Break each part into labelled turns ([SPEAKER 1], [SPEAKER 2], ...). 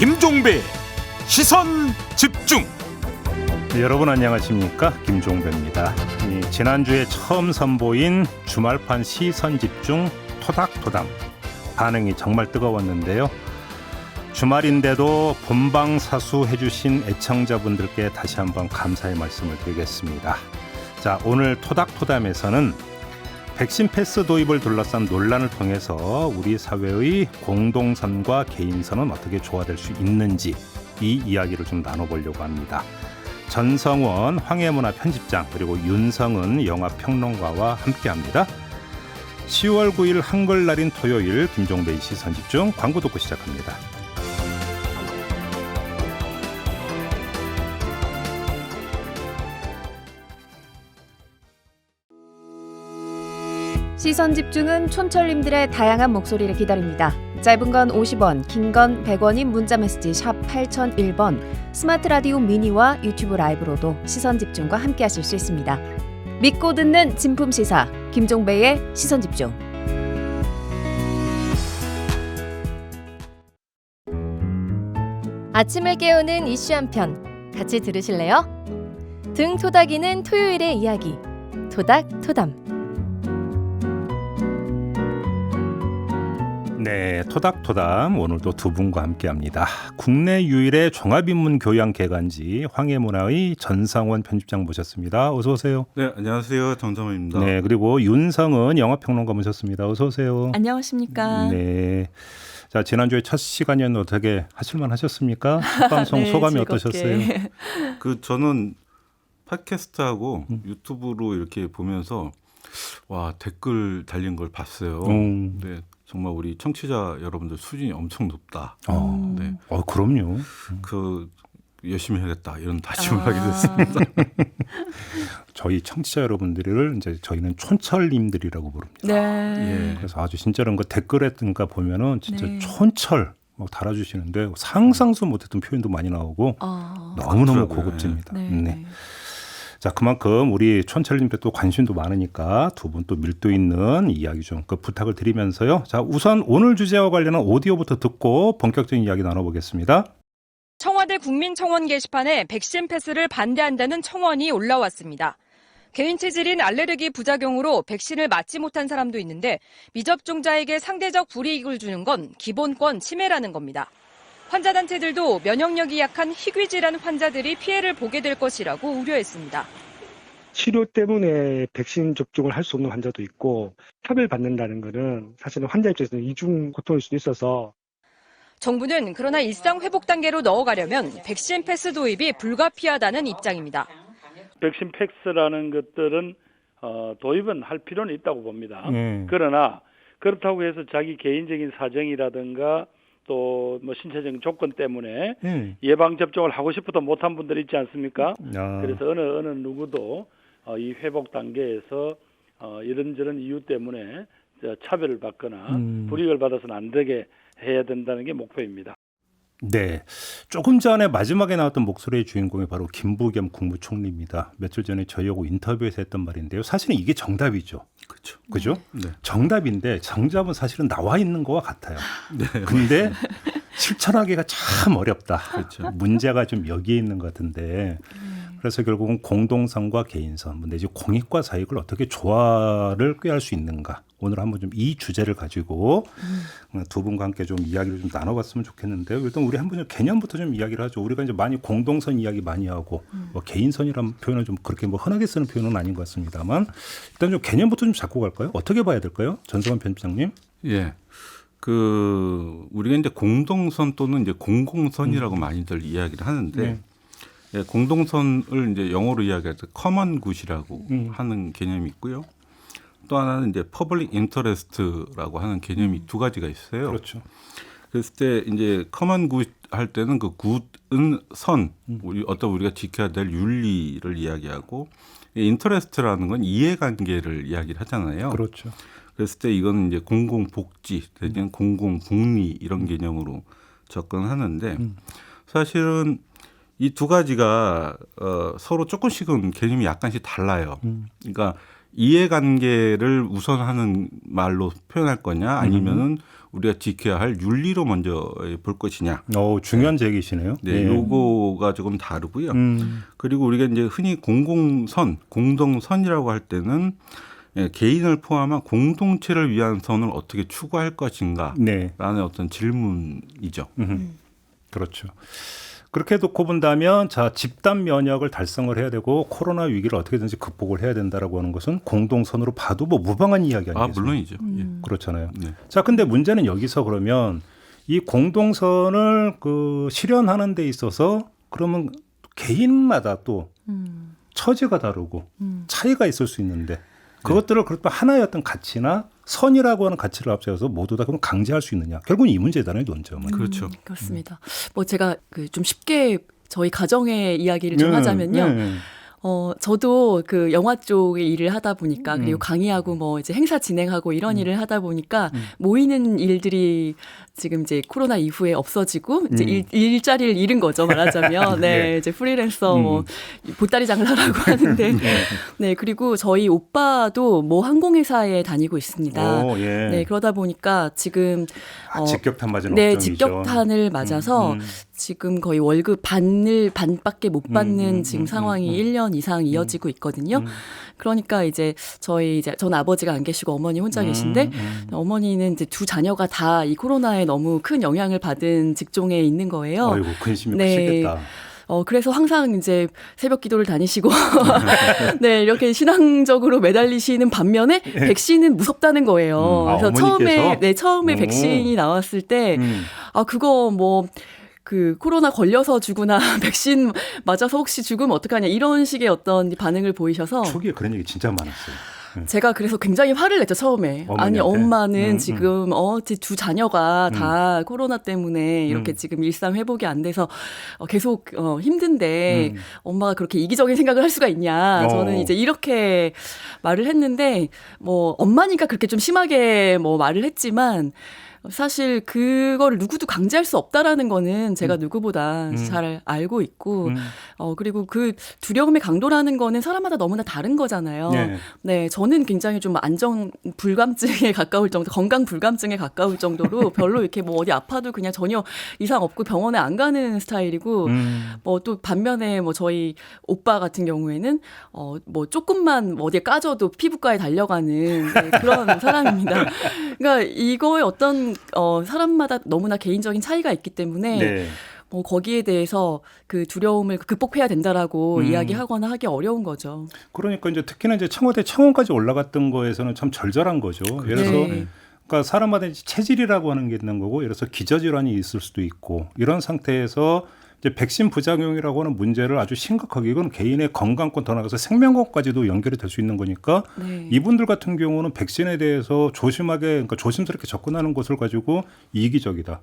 [SPEAKER 1] 김종배 시선 집중.
[SPEAKER 2] 네, 여러분 안녕하십니까, 김종배입니다. 지난주에 처음 선보인 주말판 시선집중 토닥토담, 반응이 정말 뜨거웠는데요. 주말인데도 본방사수 해주신 애청자분들께 다시 한번 감사의 말씀을 드리겠습니다. 자, 오늘 토닥토담에서는 백신 패스 도입을 둘러싼 논란을 통해서 우리 사회의 공동선과 개인선은 어떻게 조화될 수 있는지 이 이야기를 좀 나눠보려고 합니다. 전성원 황해문화 편집장 그리고 윤성은 영화평론가와 함께합니다. 10월 9일 한글날인 토요일 김종배의 시선집중 광고 듣고 시작합니다.
[SPEAKER 3] 시선집중은 촌철님들의 다양한 목소리를 기다립니다. 짧은 건 50원, 긴 건 100원인 문자메시지 샵 8001번, 스마트 라디오 미니와 유튜브 라이브로도 시선집중과 함께하실 수 있습니다. 믿고 듣는 진품시사 김종배의 시선집중. 아침을 깨우는 이슈 한 편 같이 들으실래요? 등 토닥이는 토요일의 이야기 토닥토담.
[SPEAKER 2] 네, 토닥토담 오늘도 두 분과 함께합니다. 국내 유일의 종합인문 교양 개관지 황해문화의 전성원 편집장 모셨습니다. 어서 오세요.
[SPEAKER 4] 네, 안녕하세요. 전성원입니다.
[SPEAKER 2] 네, 그리고 윤성은 영화평론가 모셨습니다. 어서 오세요.
[SPEAKER 5] 안녕하십니까.
[SPEAKER 2] 네. 자, 지난주에 첫 시간이었는데 어떻게 하실만 하셨습니까? 첫 방송
[SPEAKER 5] 네,
[SPEAKER 2] 소감이
[SPEAKER 5] 즐겁게.
[SPEAKER 2] 어떠셨어요?
[SPEAKER 4] 저는 팟캐스트하고 유튜브로 이렇게 보면서 와, 댓글 달린 걸 봤어요. 네, 정말 우리 청취자 여러분들 수준이 엄청 높다. 네.
[SPEAKER 2] 그럼요.
[SPEAKER 4] 열심히 해야겠다 이런 다짐을 하게 됐습니다.
[SPEAKER 2] 저희 청취자 여러분들을 이제 저희는 촌철님들이라고 부릅니다.
[SPEAKER 5] 네.
[SPEAKER 4] 예.
[SPEAKER 2] 그래서 아주 진짜로 그 댓글에든가 보면은 진짜
[SPEAKER 5] 네.
[SPEAKER 2] 촌철 막 달아주시는데 상상도 못했던 표현도 많이 나오고 너무너무
[SPEAKER 4] 그렇더라고요.
[SPEAKER 2] 고급집니다.
[SPEAKER 5] 네.
[SPEAKER 2] 네. 자, 그만큼 우리 촌철님들 또 관심도 많으니까 두 분 또 밀도 있는 이야기 좀 부탁을 드리면서요. 자, 우선 오늘 주제와 관련한 오디오부터 듣고 본격적인 이야기 나눠보겠습니다.
[SPEAKER 6] 청와대 국민청원 게시판에 백신 패스를 반대한다는 청원이 올라왔습니다. 개인 체질인 알레르기 부작용으로 백신을 맞지 못한 사람도 있는데 미접종자에게 상대적 불이익을 주는 건 기본권 침해라는 겁니다. 환자단체들도 면역력이 약한 희귀질환 환자들이 피해를 보게 될 것이라고 우려했습니다.
[SPEAKER 7] 치료 때문에 백신 접종을 할 수 없는 환자도 있고 차별받는다는 것은 사실은 환자 입장에서는 이중 고통일 수도 있어서
[SPEAKER 6] 정부는 그러나 일상 회복 단계로 넣어가려면 백신 패스 도입이 불가피하다는 입장입니다.
[SPEAKER 8] 백신 패스라는 것들은 도입은 할 필요는 있다고 봅니다. 그러나 그렇다고 해서 자기 개인적인 사정이라든가 또 뭐 신체적인 조건 때문에 예방 접종을 하고 싶어도 못한 분들이 있지 않습니까? 그래서 어느 누구도 이 회복 단계에서 이런저런 이유 때문에 차별을 받거나 불이익을 받아서는 안 되게 해야 된다는 게 목표입니다.
[SPEAKER 2] 네, 조금 전에 마지막에 나왔던 목소리의 주인공이 바로 김부겸 국무총리입니다. 며칠 전에 저희하고 인터뷰에서 했던 말인데요. 사실은 이게 정답이죠. 그죠?
[SPEAKER 4] 네.
[SPEAKER 2] 정답인데 정답은 사실은 나와 있는 거와 같아요.
[SPEAKER 4] 네.
[SPEAKER 2] 근데 실천하기가 참 어렵다.
[SPEAKER 4] 그렇죠.
[SPEAKER 2] 문제가 좀 여기에 있는 것 같은데 그래서 결국은 공동선과 개인선, 내지 공익과 사익을 어떻게 조화를 꾀할 수 있는가. 오늘 한번 좀 이 주제를 가지고 두 분과 함께 좀 이야기를 좀 나눠봤으면 좋겠는데요. 일단 우리 한번 좀 개념부터 좀 이야기를 하죠. 우리가 이제 많이 공동선 이야기 많이 하고 뭐 개인선이라는 표현은 좀 그렇게 뭐 흔하게 쓰는 표현은 아닌 것 같습니다만 일단 좀 개념부터 좀 잡고 갈까요? 어떻게 봐야 될까요? 전성원 편집장님.
[SPEAKER 4] 예. 우리가 이제 공동선 또는 이제 공공선이라고 많이들 이야기를 하는데 예, 공동선을 이제 영어로 이야기할 때 커먼 굿이라고 하는 개념이 있고요. 또 하나는 이제 퍼블릭 인터레스트라고 하는 개념이 두 가지가 있어요.
[SPEAKER 2] 그렇죠.
[SPEAKER 4] 그랬을 때 이제 커먼 굿 할 때는 그 굿은 선, 우리가 지켜야 될 윤리를 이야기하고 인터레스트라는 건 이해관계를 이야기를 하잖아요.
[SPEAKER 2] 그렇죠.
[SPEAKER 4] 그랬을 때 이건 이제 공공복지, 내지는 공공복리 이런 개념으로 접근하는데 사실은 이 두 가지가 서로 조금씩은 개념이 약간씩 달라요. 그러니까 이해관계를 우선하는 말로 표현할 거냐 아니면은 우리가 지켜야 할 윤리로 먼저 볼 것이냐.
[SPEAKER 2] 중요한 제기시네요.
[SPEAKER 4] 네, 요거가 조금 다르고요. 그리고 우리가 이제 흔히 공동선이라고 할 때는 개인을 포함한 공동체를 위한 선을 어떻게 추구할 것인가라는 어떤 질문이죠.
[SPEAKER 2] 그렇죠. 그렇게 놓고 본다면 자 집단 면역을 달성을 해야 되고 코로나 위기를 어떻게든지 극복을 해야 된다라고 하는 것은 공동선으로 봐도 뭐 무방한 이야기 아니겠습니까?
[SPEAKER 4] 물론이죠. 예.
[SPEAKER 2] 그렇잖아요.
[SPEAKER 4] 네.
[SPEAKER 2] 자, 근데 문제는 여기서 그러면 이 공동선을 실현하는 데 있어서 그러면 개인마다 또 처지가 다르고 차이가 있을 수 있는데 그것들을 그렇다면 하나의 어떤 가치나 선이라고 하는 가치를 앞세워서 모두 다 그럼 강제할 수 있느냐. 결국은 이 문제잖아요, 논점은.
[SPEAKER 4] 그렇죠.
[SPEAKER 5] 그렇습니다. 뭐 제가 좀 쉽게 저희 가정의 이야기를 좀 하자면요. 저도 그 영화 쪽에 일을 하다 보니까 그리고 강의하고 뭐 이제 행사 진행하고 이런 일을 하다 보니까 모이는 일들이 지금 이제 코로나 이후에 없어지고 이제 일자리를 잃은 거죠, 말하자면. 네, 이제 프리랜서 뭐 보따리장을 하라고 하는데. 네, 그리고 저희 오빠도 모 항공회사에 다니고 있습니다. 네, 그러다 보니까 지금
[SPEAKER 2] 직격탄 맞은
[SPEAKER 5] 네,
[SPEAKER 2] 업종이죠.
[SPEAKER 5] 직격탄을 맞아서 지금 거의 월급 반밖에 못 받는 지금 상황이 1년 이상 이어지고 있거든요. 그러니까 이제 전 아버지가 안 계시고 어머니 혼자 계신데 어머니는 이제 두 자녀가 다 이 코로나에 너무 큰 영향을 받은 직종에 있는 거예요.
[SPEAKER 2] 아이고, 근심이 크시겠다.
[SPEAKER 5] 그래서 항상 이제 새벽 기도를 다니시고, 네, 이렇게 신앙적으로 매달리시는 반면에 백신은 무섭다는 거예요. 그래서 처음에 백신이 나왔을 때, 그거 뭐, 코로나 걸려서 죽으나 백신 맞아서 혹시 죽으면 어떡하냐 이런 식의 어떤 반응을 보이셔서
[SPEAKER 2] 초기에 그런 얘기 진짜 많았어요.
[SPEAKER 5] 제가 그래서 굉장히 화를 냈죠, 처음에.
[SPEAKER 2] 어머니한테?
[SPEAKER 5] 아니, 엄마는 지금, 제 두 자녀가 다 코로나 때문에 이렇게 지금 일상 회복이 안 돼서 계속 힘든데 엄마가 그렇게 이기적인 생각을 할 수가 있냐. 저는 이제 이렇게 말을 했는데, 뭐, 엄마니까 그렇게 좀 심하게 뭐 말을 했지만, 사실 그거를 누구도 강제할 수 없다라는 거는 제가 누구보다 잘 알고 있고 그리고 그 두려움의 강도라는 거는 사람마다 너무나 다른 거잖아요. 네, 저는 굉장히 좀 안정 불감증에 가까울 정도, 건강 불감증에 가까울 정도로 별로 이렇게 뭐 어디 아파도 그냥 전혀 이상 없고 병원에 안 가는 스타일이고 뭐 또 반면에 뭐 저희 오빠 같은 경우에는 뭐 조금만 어디에 까져도 피부과에 달려가는 그런 사람입니다. 그러니까 이거에 어떤 사람마다 너무나 개인적인 차이가 있기 때문에 뭐 거기에 대해서 그 두려움을 극복해야 된다라고 이야기하거나 하기 어려운 거죠.
[SPEAKER 2] 그러니까 이제 특히나 이제 청와대 청원까지 올라갔던 거에서는 참 절절한 거죠. 예를 들어서 그러니까 사람마다 체질이라고 하는 게 있는 거고, 예를 들어서 기저질환이 있을 수도 있고 이런 상태에서 이제 백신 부작용이라고 하는 문제를 아주 심각하게 이건 개인의 건강권 더 나가서 생명권까지도 연결이 될 수 있는 거니까 이분들 같은 경우는 백신에 대해서 그러니까 조심스럽게 접근하는 것을 가지고 이기적이다,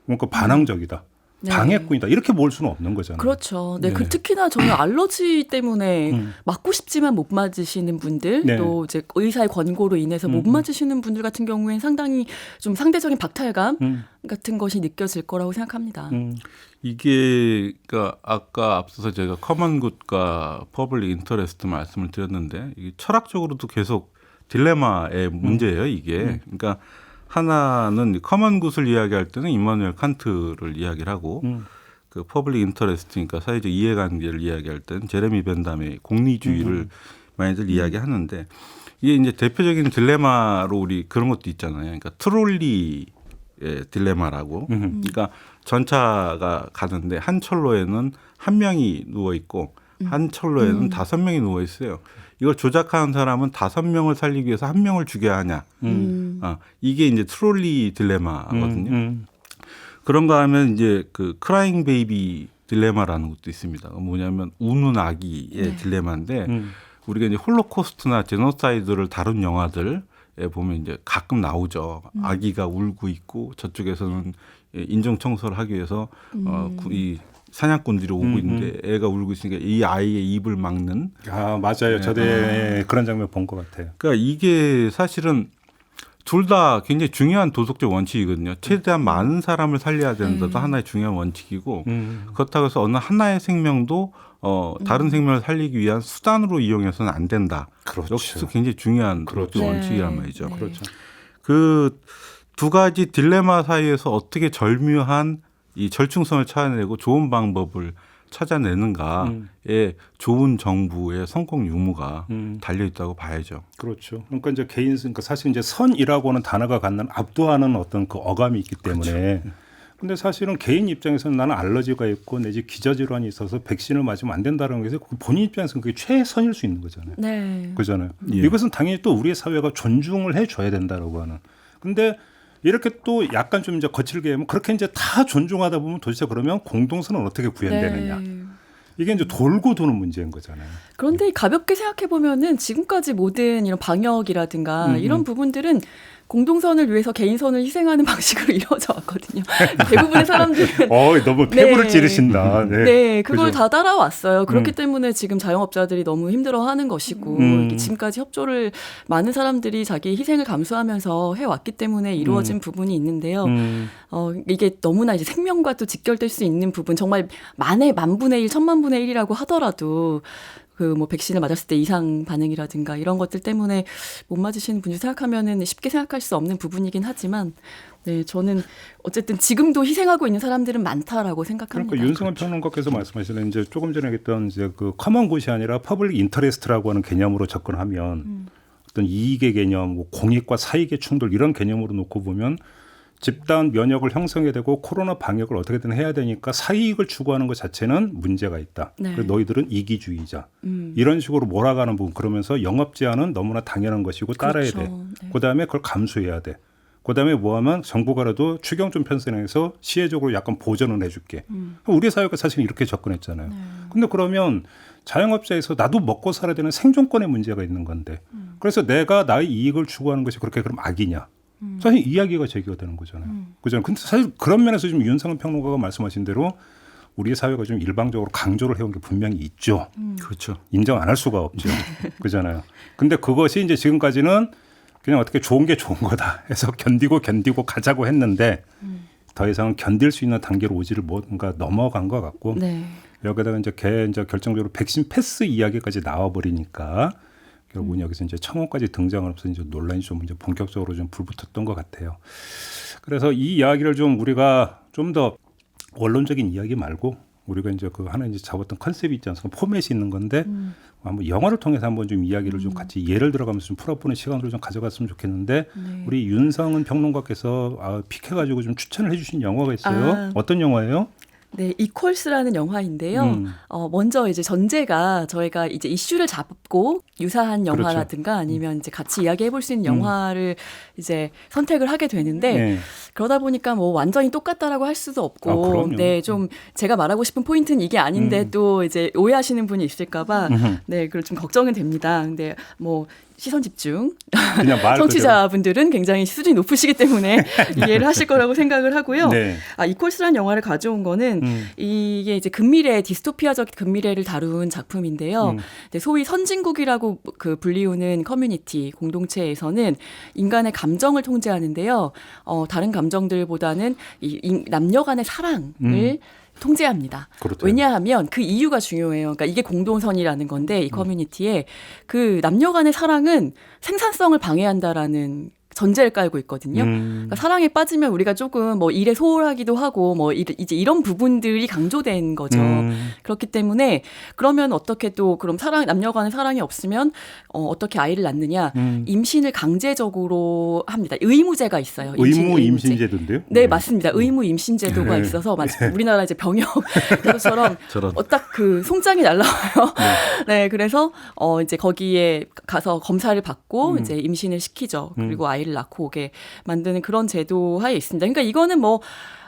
[SPEAKER 2] 그러니까 반항적이다, 방해꾼이다 이렇게 볼 수는 없는 거잖아요.
[SPEAKER 5] 그렇죠. 네, 특히나 저는 알러지 때문에 맞고 싶지만 못 맞으시는 분들, 또 이제 의사의 권고로 인해서 못 맞으시는 분들 같은 경우에는 상당히 좀 상대적인 박탈감 같은 것이 느껴질 거라고 생각합니다.
[SPEAKER 4] 이게 그러니까 아까 앞서서 제가 커먼굿과 퍼블릭 인터레스트 말씀을 드렸는데 이게 철학적으로도 계속 딜레마의 문제예요. 이게 그러니까 하나는 커먼굿을 이야기할 때는 임마누엘 칸트를 이야기를 하고 그 퍼블릭 인터레스트니까 사회적 이해관계를 이야기할 때는 제레미 벤담의 공리주의를 많이들 이야기하는데 이게 이제 대표적인 딜레마로 우리 그런 것도 있잖아요. 그러니까 트롤리의 딜레마라고. 그러니까 전차가 가는데 한 철로에는 한 명이 누워 있고 한 철로에는 5명이 누워 있어요. 이걸 조작하는 사람은 5명을 살리기 위해서 1명을 죽여야 하냐. 이게 이제 트롤리 딜레마거든요. 그런가 하면 이제 그 크라잉 베이비 딜레마라는 것도 있습니다. 뭐냐면 우는 아기의 딜레마인데 우리가 이제 홀로코스트나 제노사이드를 다룬 영화들에 보면 이제 가끔 나오죠. 아기가 울고 있고 저쪽에서는 인종 청소를 하기 위해서 이 사냥꾼들이 오고 있는데 애가 울고 있으니까 이 아이의 입을 막는.
[SPEAKER 2] 맞아요. 저도 그런 장면 본 것 같아요.
[SPEAKER 4] 그러니까 이게 사실은 둘 다 굉장히 중요한 도덕적 원칙이거든요. 최대한 많은 사람을 살려야 되는 것도 하나의 중요한 원칙이고 그렇다고 해서 어느 하나의 생명도 다른 생명을 살리기 위한 수단으로 이용해서는 안 된다.
[SPEAKER 2] 그렇죠.
[SPEAKER 4] 역시도 굉장히 중요한 도덕적
[SPEAKER 5] 네.
[SPEAKER 4] 원칙이란 말이죠.
[SPEAKER 5] 네.
[SPEAKER 2] 그렇죠.
[SPEAKER 4] 그 두 가지 딜레마 사이에서 어떻게 절묘한 이 절충선을 찾아내고 좋은 방법을 찾아내는가에 좋은 정부의 성공 유무가 달려 있다고 봐야죠.
[SPEAKER 2] 그렇죠. 그러니까 이제 그러니까 사실 이제 선이라고는 단어가 갖는 압도하는 어떤 그 어감이 있기 때문에. 그렇죠. 근데 사실은 개인 입장에서는 나는 알러지가 있고 내지 기저질환이 있어서 백신을 맞으면 안 된다는 것에서 본인 입장에서는 그게 최선일 수 있는 거잖아요.
[SPEAKER 5] 네.
[SPEAKER 2] 그잖아요.
[SPEAKER 4] 예.
[SPEAKER 2] 이것은 당연히 또 우리의 사회가 존중을 해줘야 된다라고 하는. 근데 이렇게 또 약간 좀 이제 거칠게 하면 그렇게 이제 다 존중하다 보면 도대체 그러면 공동선은 어떻게 구현되느냐.
[SPEAKER 5] 네.
[SPEAKER 2] 이게 이제 돌고 도는 문제인 거잖아요.
[SPEAKER 5] 그런데 가볍게 생각해 보면은 지금까지 모든 이런 방역이라든가 이런 부분들은 공동선을 위해서 개인선을 희생하는 방식으로 이루어져 왔거든요. 대부분의 사람들은
[SPEAKER 2] 너무 폐부를
[SPEAKER 5] 네.
[SPEAKER 2] 찌르신다. 네,
[SPEAKER 5] 네, 그걸
[SPEAKER 2] 그죠?
[SPEAKER 5] 다 따라왔어요. 그렇기 때문에 지금 자영업자들이 너무 힘들어하는 것이고 이렇게 지금까지 협조를 많은 사람들이 자기 희생을 감수하면서 해왔기 때문에 이루어진 부분이 있는데요. 이게 너무나 이제 생명과 또 직결될 수 있는 부분, 정말 만분의 1, 천만분의 1이라고 하더라도 그 뭐 백신을 맞았을 때 이상 반응이라든가 이런 것들 때문에 못 맞으시는 분들 생각하면은 쉽게 생각할 수 없는 부분이긴 하지만, 네, 저는 어쨌든 지금도 희생하고 있는 사람들은 많다라고 생각합니다.
[SPEAKER 2] 그러니까 윤승원 평론가께서 말씀하시는 이제 조금 전에 했던 이제 그 커먼 굿이 아니라 퍼블릭 인터레스트라고 하는 개념으로 접근하면 어떤 이익의 개념, 뭐 공익과 사익의 충돌 이런 개념으로 놓고 보면 집단 면역을 형성해야 되고 코로나 방역을 어떻게든 해야 되니까 사이익을 추구하는 것 자체는 문제가 있다.
[SPEAKER 5] 네.
[SPEAKER 2] 그래서 너희들은 이기주의자. 이런 식으로 몰아가는 부분. 그러면서 영업 제한은 너무나 당연한 것이고 따라야
[SPEAKER 5] 그렇죠.
[SPEAKER 2] 돼.
[SPEAKER 5] 네.
[SPEAKER 2] 그다음에 그걸 감수해야 돼. 그다음에 뭐하면 정부가라도 추경 좀 편성해서 시혜적으로 약간 보전을 해줄게. 우리 사회가 사실 이렇게 접근했잖아요. 근데 그러면 자영업자에서 나도 먹고 살아야 되는 생존권의 문제가 있는 건데 그래서 내가 나의 이익을 추구하는 것이 그렇게 그럼 악이냐. 사실 이야기가 제기가 되는 거잖아요. 그죠? 근데 사실 그런 면에서 지금 윤상은 평론가가 말씀하신 대로 우리 사회가 좀 일방적으로 강조를 해온 게 분명히 있죠.
[SPEAKER 4] 그렇죠.
[SPEAKER 2] 인정 안 할 수가 없죠. 그잖아요. 근데 그것이 이제 지금까지는 그냥 어떻게 좋은 게 좋은 거다 해서 견디고 가자고 했는데 더 이상 견딜 수 있는 단계로 오지를 뭔가 넘어간 것 같고
[SPEAKER 5] 네.
[SPEAKER 2] 여기다가 이제 결정적으로 백신 패스 이야기까지 나와버리니까 결국은 여기서 이제 청원까지 등장을 하면서 이제 논란이 좀 이제 본격적으로 좀 불붙었던 것 같아요. 그래서 이 이야기를 좀 우리가 좀 더 원론적인 이야기 말고 우리가 이제 그 하나 이제 잡았던 컨셉이 있지 않습니까? 포맷이 있는 건데 한번 영화를 통해서 한번 좀 이야기를 좀 같이 예를 들어가면서 좀 풀어보는 시간으로 좀 가져갔으면 좋겠는데 우리 윤성은 평론가께서 픽해가지고 좀 추천을 해주신 영화가 있어요. 어떤 영화예요?
[SPEAKER 5] 네, 이퀄스라는 영화인데요. 먼저 이제 전제가 저희가 이제 이슈를 잡고 유사한 영화라든가 아니면 이제 같이 이야기해 볼 수 있는 영화를 이제 선택을 하게 되는데
[SPEAKER 2] 네.
[SPEAKER 5] 그러다 보니까 뭐 완전히 똑같다라고 할 수도 없고, 네, 좀 제가 말하고 싶은 포인트는 이게 아닌데 또 이제 오해하시는 분이 있을까봐, 네, 그걸 좀 걱정은 됩니다. 근데 뭐 시선 집중.
[SPEAKER 2] 그냥 말
[SPEAKER 5] 청취자분들은 굉장히 수준이 높으시기 때문에 이해를 하실 거라고 생각을 하고요.
[SPEAKER 2] 네.
[SPEAKER 5] 이퀄스라는 영화를 가져온 거는 이게 이제 근미래, 디스토피아적 근미래를 다룬 작품인데요. 소위 선진국이라고 그 불리우는 커뮤니티, 공동체에서는 인간의 감정을 통제하는데요. 다른 감정들보다는 이 남녀 간의 사랑을 통제합니다.
[SPEAKER 2] 그렇죠.
[SPEAKER 5] 왜냐하면 그 이유가 중요해요. 그러니까 이게 공동선이라는 건데 이 커뮤니티에 그 남녀 간의 사랑은 생산성을 방해한다라는 전제를 깔고 있거든요. 그러니까 사랑에 빠지면 우리가 조금 뭐 일에 소홀하기도 하고 뭐 이제 이런 부분들이 강조된 거죠. 그렇기 때문에 그러면 어떻게 또 그럼 남녀 간의 사랑이 없으면 어떻게 아이를 낳느냐? 임신을 강제적으로 합니다. 의무제가 있어요.
[SPEAKER 2] 의무 임신제도인데요?
[SPEAKER 5] 네, 맞습니다. 의무 임신제도가 있어서 우리나라 이제 병역처럼 딱 그 송장이 날라와요. 네, 그래서 이제 거기에 가서 검사를 받고 이제 임신을 시키죠. 그리고 아이를 낳고 오게 만드는 그런 제도 하에 있습니다. 그러니까 이거는 뭐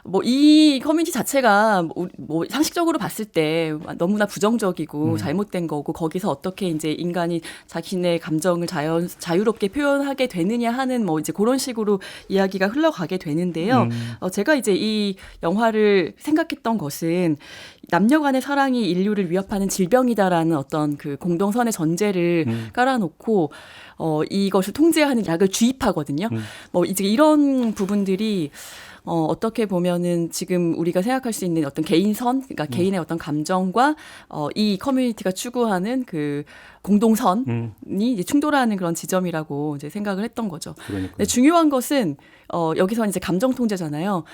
[SPEAKER 5] 뭐 이 커뮤니티 자체가 뭐 상식적으로 봤을 때 너무나 부정적이고 잘못된 거고 거기서 어떻게 이제 인간이 자신의 감정을 자유롭게 표현하게 되느냐 하는 뭐 이제 그런 식으로 이야기가 흘러가게 되는데요. 제가 이제 이 영화를 생각했던 것은 남녀 간의 사랑이 인류를 위협하는 질병이다라는 어떤 그 공동선의 전제를 깔아놓고 이것을 통제하는 약을 주입하거든요. 뭐 이제 이런 부분들이 어떻게 보면은 지금 우리가 생각할 수 있는 어떤 개인선, 그러니까 개인의 어떤 감정과 이 커뮤니티가 추구하는 그 공동선이 이제 충돌하는 그런 지점이라고 이제 생각을 했던 거죠. 근데 중요한 것은 여기서는 이제 감정 통제잖아요.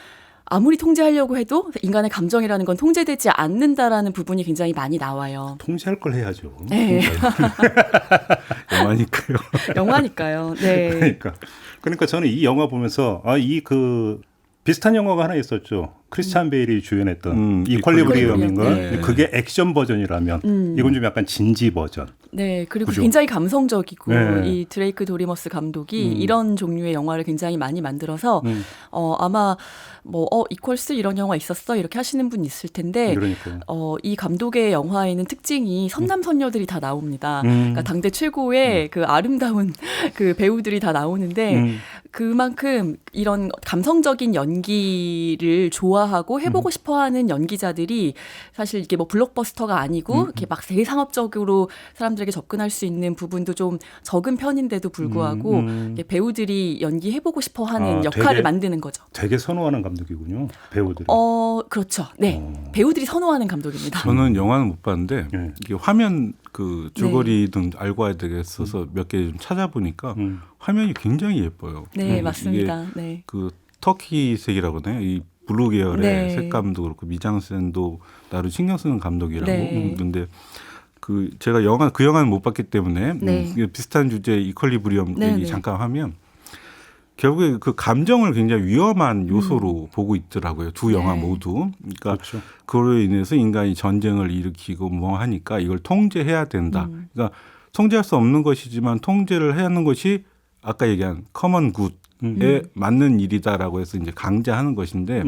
[SPEAKER 5] 아무리 통제하려고 해도 인간의 감정이라는 건 통제되지 않는다라는 부분이 굉장히 많이 나와요.
[SPEAKER 2] 통제할 걸 해야죠.
[SPEAKER 5] 네.
[SPEAKER 4] 영화니까요.
[SPEAKER 5] 영화니까요. 네.
[SPEAKER 2] 그러니까 저는 이 영화 보면서 비슷한 영화가 하나 있었죠. 크리스찬 베일이 주연했던 이퀄리브리엄인가?
[SPEAKER 4] 네.
[SPEAKER 2] 그게 액션 버전이라면 이건 좀 약간 진지 버전.
[SPEAKER 5] 네, 그리고
[SPEAKER 2] 그죠?
[SPEAKER 5] 굉장히 감성적이고
[SPEAKER 2] 네.
[SPEAKER 5] 이 드레이크 도리머스 감독이 이런 종류의 영화를 굉장히 많이 만들어서 아마 뭐 이퀄스 이런 영화 있었어 이렇게 하시는 분 있을 텐데
[SPEAKER 2] 그러니까요.
[SPEAKER 5] 이 감독의 영화에는 특징이 선남 선녀들이 다 나옵니다. 그러니까 당대 최고의 그 아름다운 그 배우들이 다 나오는데 그만큼 이런 감성적인 연기를 좋아하고 해보고 싶어하는 연기자들이 사실 이게 뭐 블록버스터가 아니고 이렇게 막 대상업적으로 사람들에게 접근할 수 있는 부분도 좀 적은 편인데도 불구하고 배우들이 연기해보고 싶어하는 역할을 만드는 거죠.
[SPEAKER 2] 되게 선호하는 감독이군요. 배우들이.
[SPEAKER 5] 그렇죠. 네, 배우들이 선호하는 감독입니다.
[SPEAKER 4] 저는 영화는 못 봤는데
[SPEAKER 2] 네.
[SPEAKER 4] 이게 화면 그 줄거리 등 알고 와야 되겠어서 몇 개 좀 찾아보니까 화면이 굉장히 예뻐요.
[SPEAKER 5] 네, 맞습니다. 네.
[SPEAKER 4] 그 터키색이라고 하나요? 이 블루 계열의
[SPEAKER 5] 네.
[SPEAKER 4] 색감도 그렇고 미장센도 나름 신경 쓰는 감독이라고.
[SPEAKER 5] 네.
[SPEAKER 4] 근데 제가 그 영화는 못 봤기 때문에
[SPEAKER 5] 네.
[SPEAKER 4] 비슷한 주제 이퀄리브리엄
[SPEAKER 5] 네,
[SPEAKER 4] 얘기
[SPEAKER 5] 네.
[SPEAKER 4] 잠깐 하면 결국에 그 감정을 굉장히 위험한 요소로 보고 있더라고요. 두 영화
[SPEAKER 5] 네.
[SPEAKER 4] 모두. 그러니까
[SPEAKER 2] 그렇죠.
[SPEAKER 4] 그로 인해서 인간이 전쟁을 일으키고 뭐 하니까 이걸 통제해야 된다. 그러니까 통제할 수 없는 것이지만 통제를 해야 하는 것이 아까 얘기한 커먼 굿에 맞는 일이다라고 해서 이제 강제하는 것인데